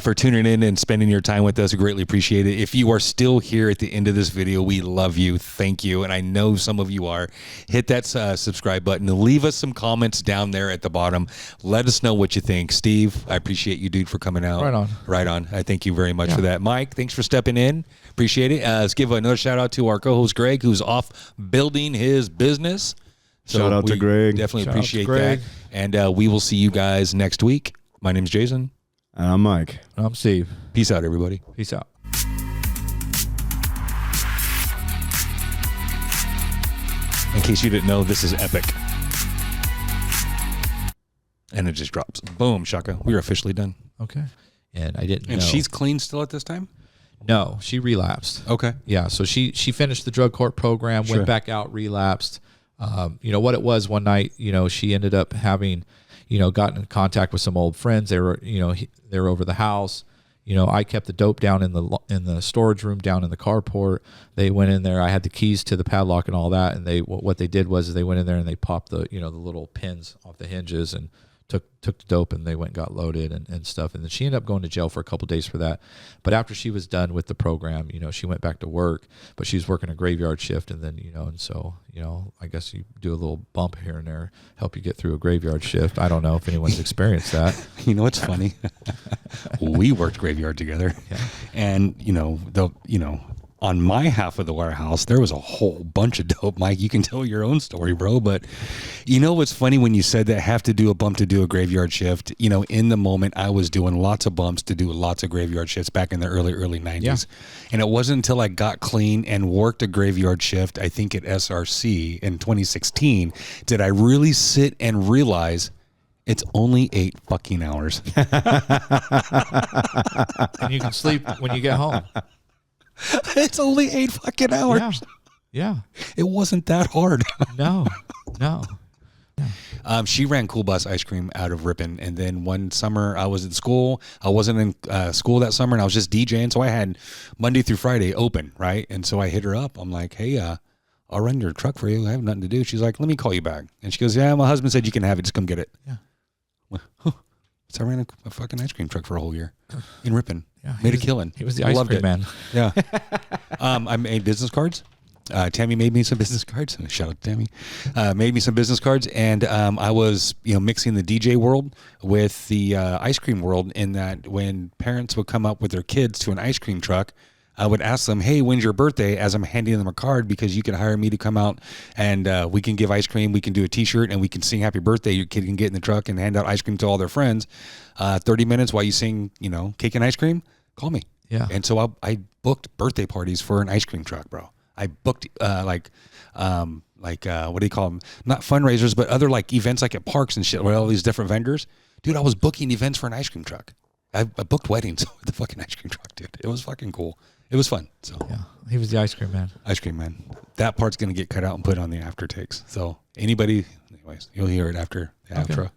for tuning in and spending your time with us. We greatly appreciate it. If you are still here at the end of this video, we love you. Thank you. And I know some of you are. Hit that subscribe button and leave us some comments down there at the bottom. Let us know what you think. Steve, I appreciate you, dude, for coming out. Right on. Right on. I thank you very much for that. Mike, thanks for stepping in. Appreciate it. Let's give another shout out to our co-host, Greg, who's off building his business. So shout out to Greg. Definitely appreciate that. And we will see you guys next week. My name's Jason. And I'm Mike. And I'm Steve. Peace out, everybody. Peace out. In case you didn't know, this is epic. And it just drops. Boom, shaka. We're officially done. Okay. And I didn't know. And she's clean still at this time? No, she relapsed. Okay. Yeah, so she finished the drug court program, Sure. went back out, relapsed. What it was one night, she ended up having, gotten in contact with some old friends. They were, they were over the house. I kept the dope down in the storage room down in the carport. They went in there. I had the keys to the padlock and all that. And what they did was they went in there and they popped the little pins off the hinges and took the dope, and they went and got loaded and stuff. And then she ended up going to jail for a couple of days for that. But after she was done with the program, she went back to work, but she was working a graveyard shift. And then, and so, I guess you do a little bump here and there, help you get through a graveyard shift. I don't know if anyone's experienced that. You know what's funny? We worked graveyard together. Yeah. And, on my half of the warehouse, there was a whole bunch of dope. Mike, you can tell your own story, bro. But what's funny when you said that have to do a bump to do a graveyard shift, in the moment I was doing lots of bumps to do lots of graveyard shifts back in the early 90s. Yeah. And it wasn't until I got clean and worked a graveyard shift, I think at SRC in 2016, did I really sit and realize it's only 8 fucking hours. And you can sleep when you get home. It's only 8 fucking hours. Yeah. It wasn't that hard. No. She ran Cool Bus Ice Cream out of Ripon. And then one summer I was in school. I wasn't in school that summer, and I was just DJing. So I had Monday through Friday open, right? And so I hit her up. I'm like, hey, I'll run your truck for you. I have nothing to do. She's like, let me call you back. And she goes, yeah, my husband said you can have it. Just come get it. Yeah. Well, so I ran a fucking ice cream truck for a whole year in Ripon. Yeah, made a killing. He was the ice cream man. Yeah. I made business cards. Tammy made me some business cards. Shout out to Tammy. Made me some business cards, and I was mixing the DJ world with the ice cream world. In that, when parents would come up with their kids to an ice cream truck, I would ask them, hey, when's your birthday? As I'm handing them a card, because you can hire me to come out and we can give ice cream. We can do a T-shirt and we can sing happy birthday. Your kid can get in the truck and hand out ice cream to all their friends. 30 minutes while you sing, cake and ice cream, call me. Yeah. And so I booked birthday parties for an ice cream truck, bro. I booked what do you call them? Not fundraisers, but other like events like at parks and shit where all these different vendors. Dude, I was booking events for an ice cream truck. I booked weddings with the fucking ice cream truck, dude. It was fucking cool. It was fun. So Yeah, he was the ice cream man. Ice cream man. That part's gonna get cut out and put on the after takes. So anybody, anyways, you'll hear it after the outro.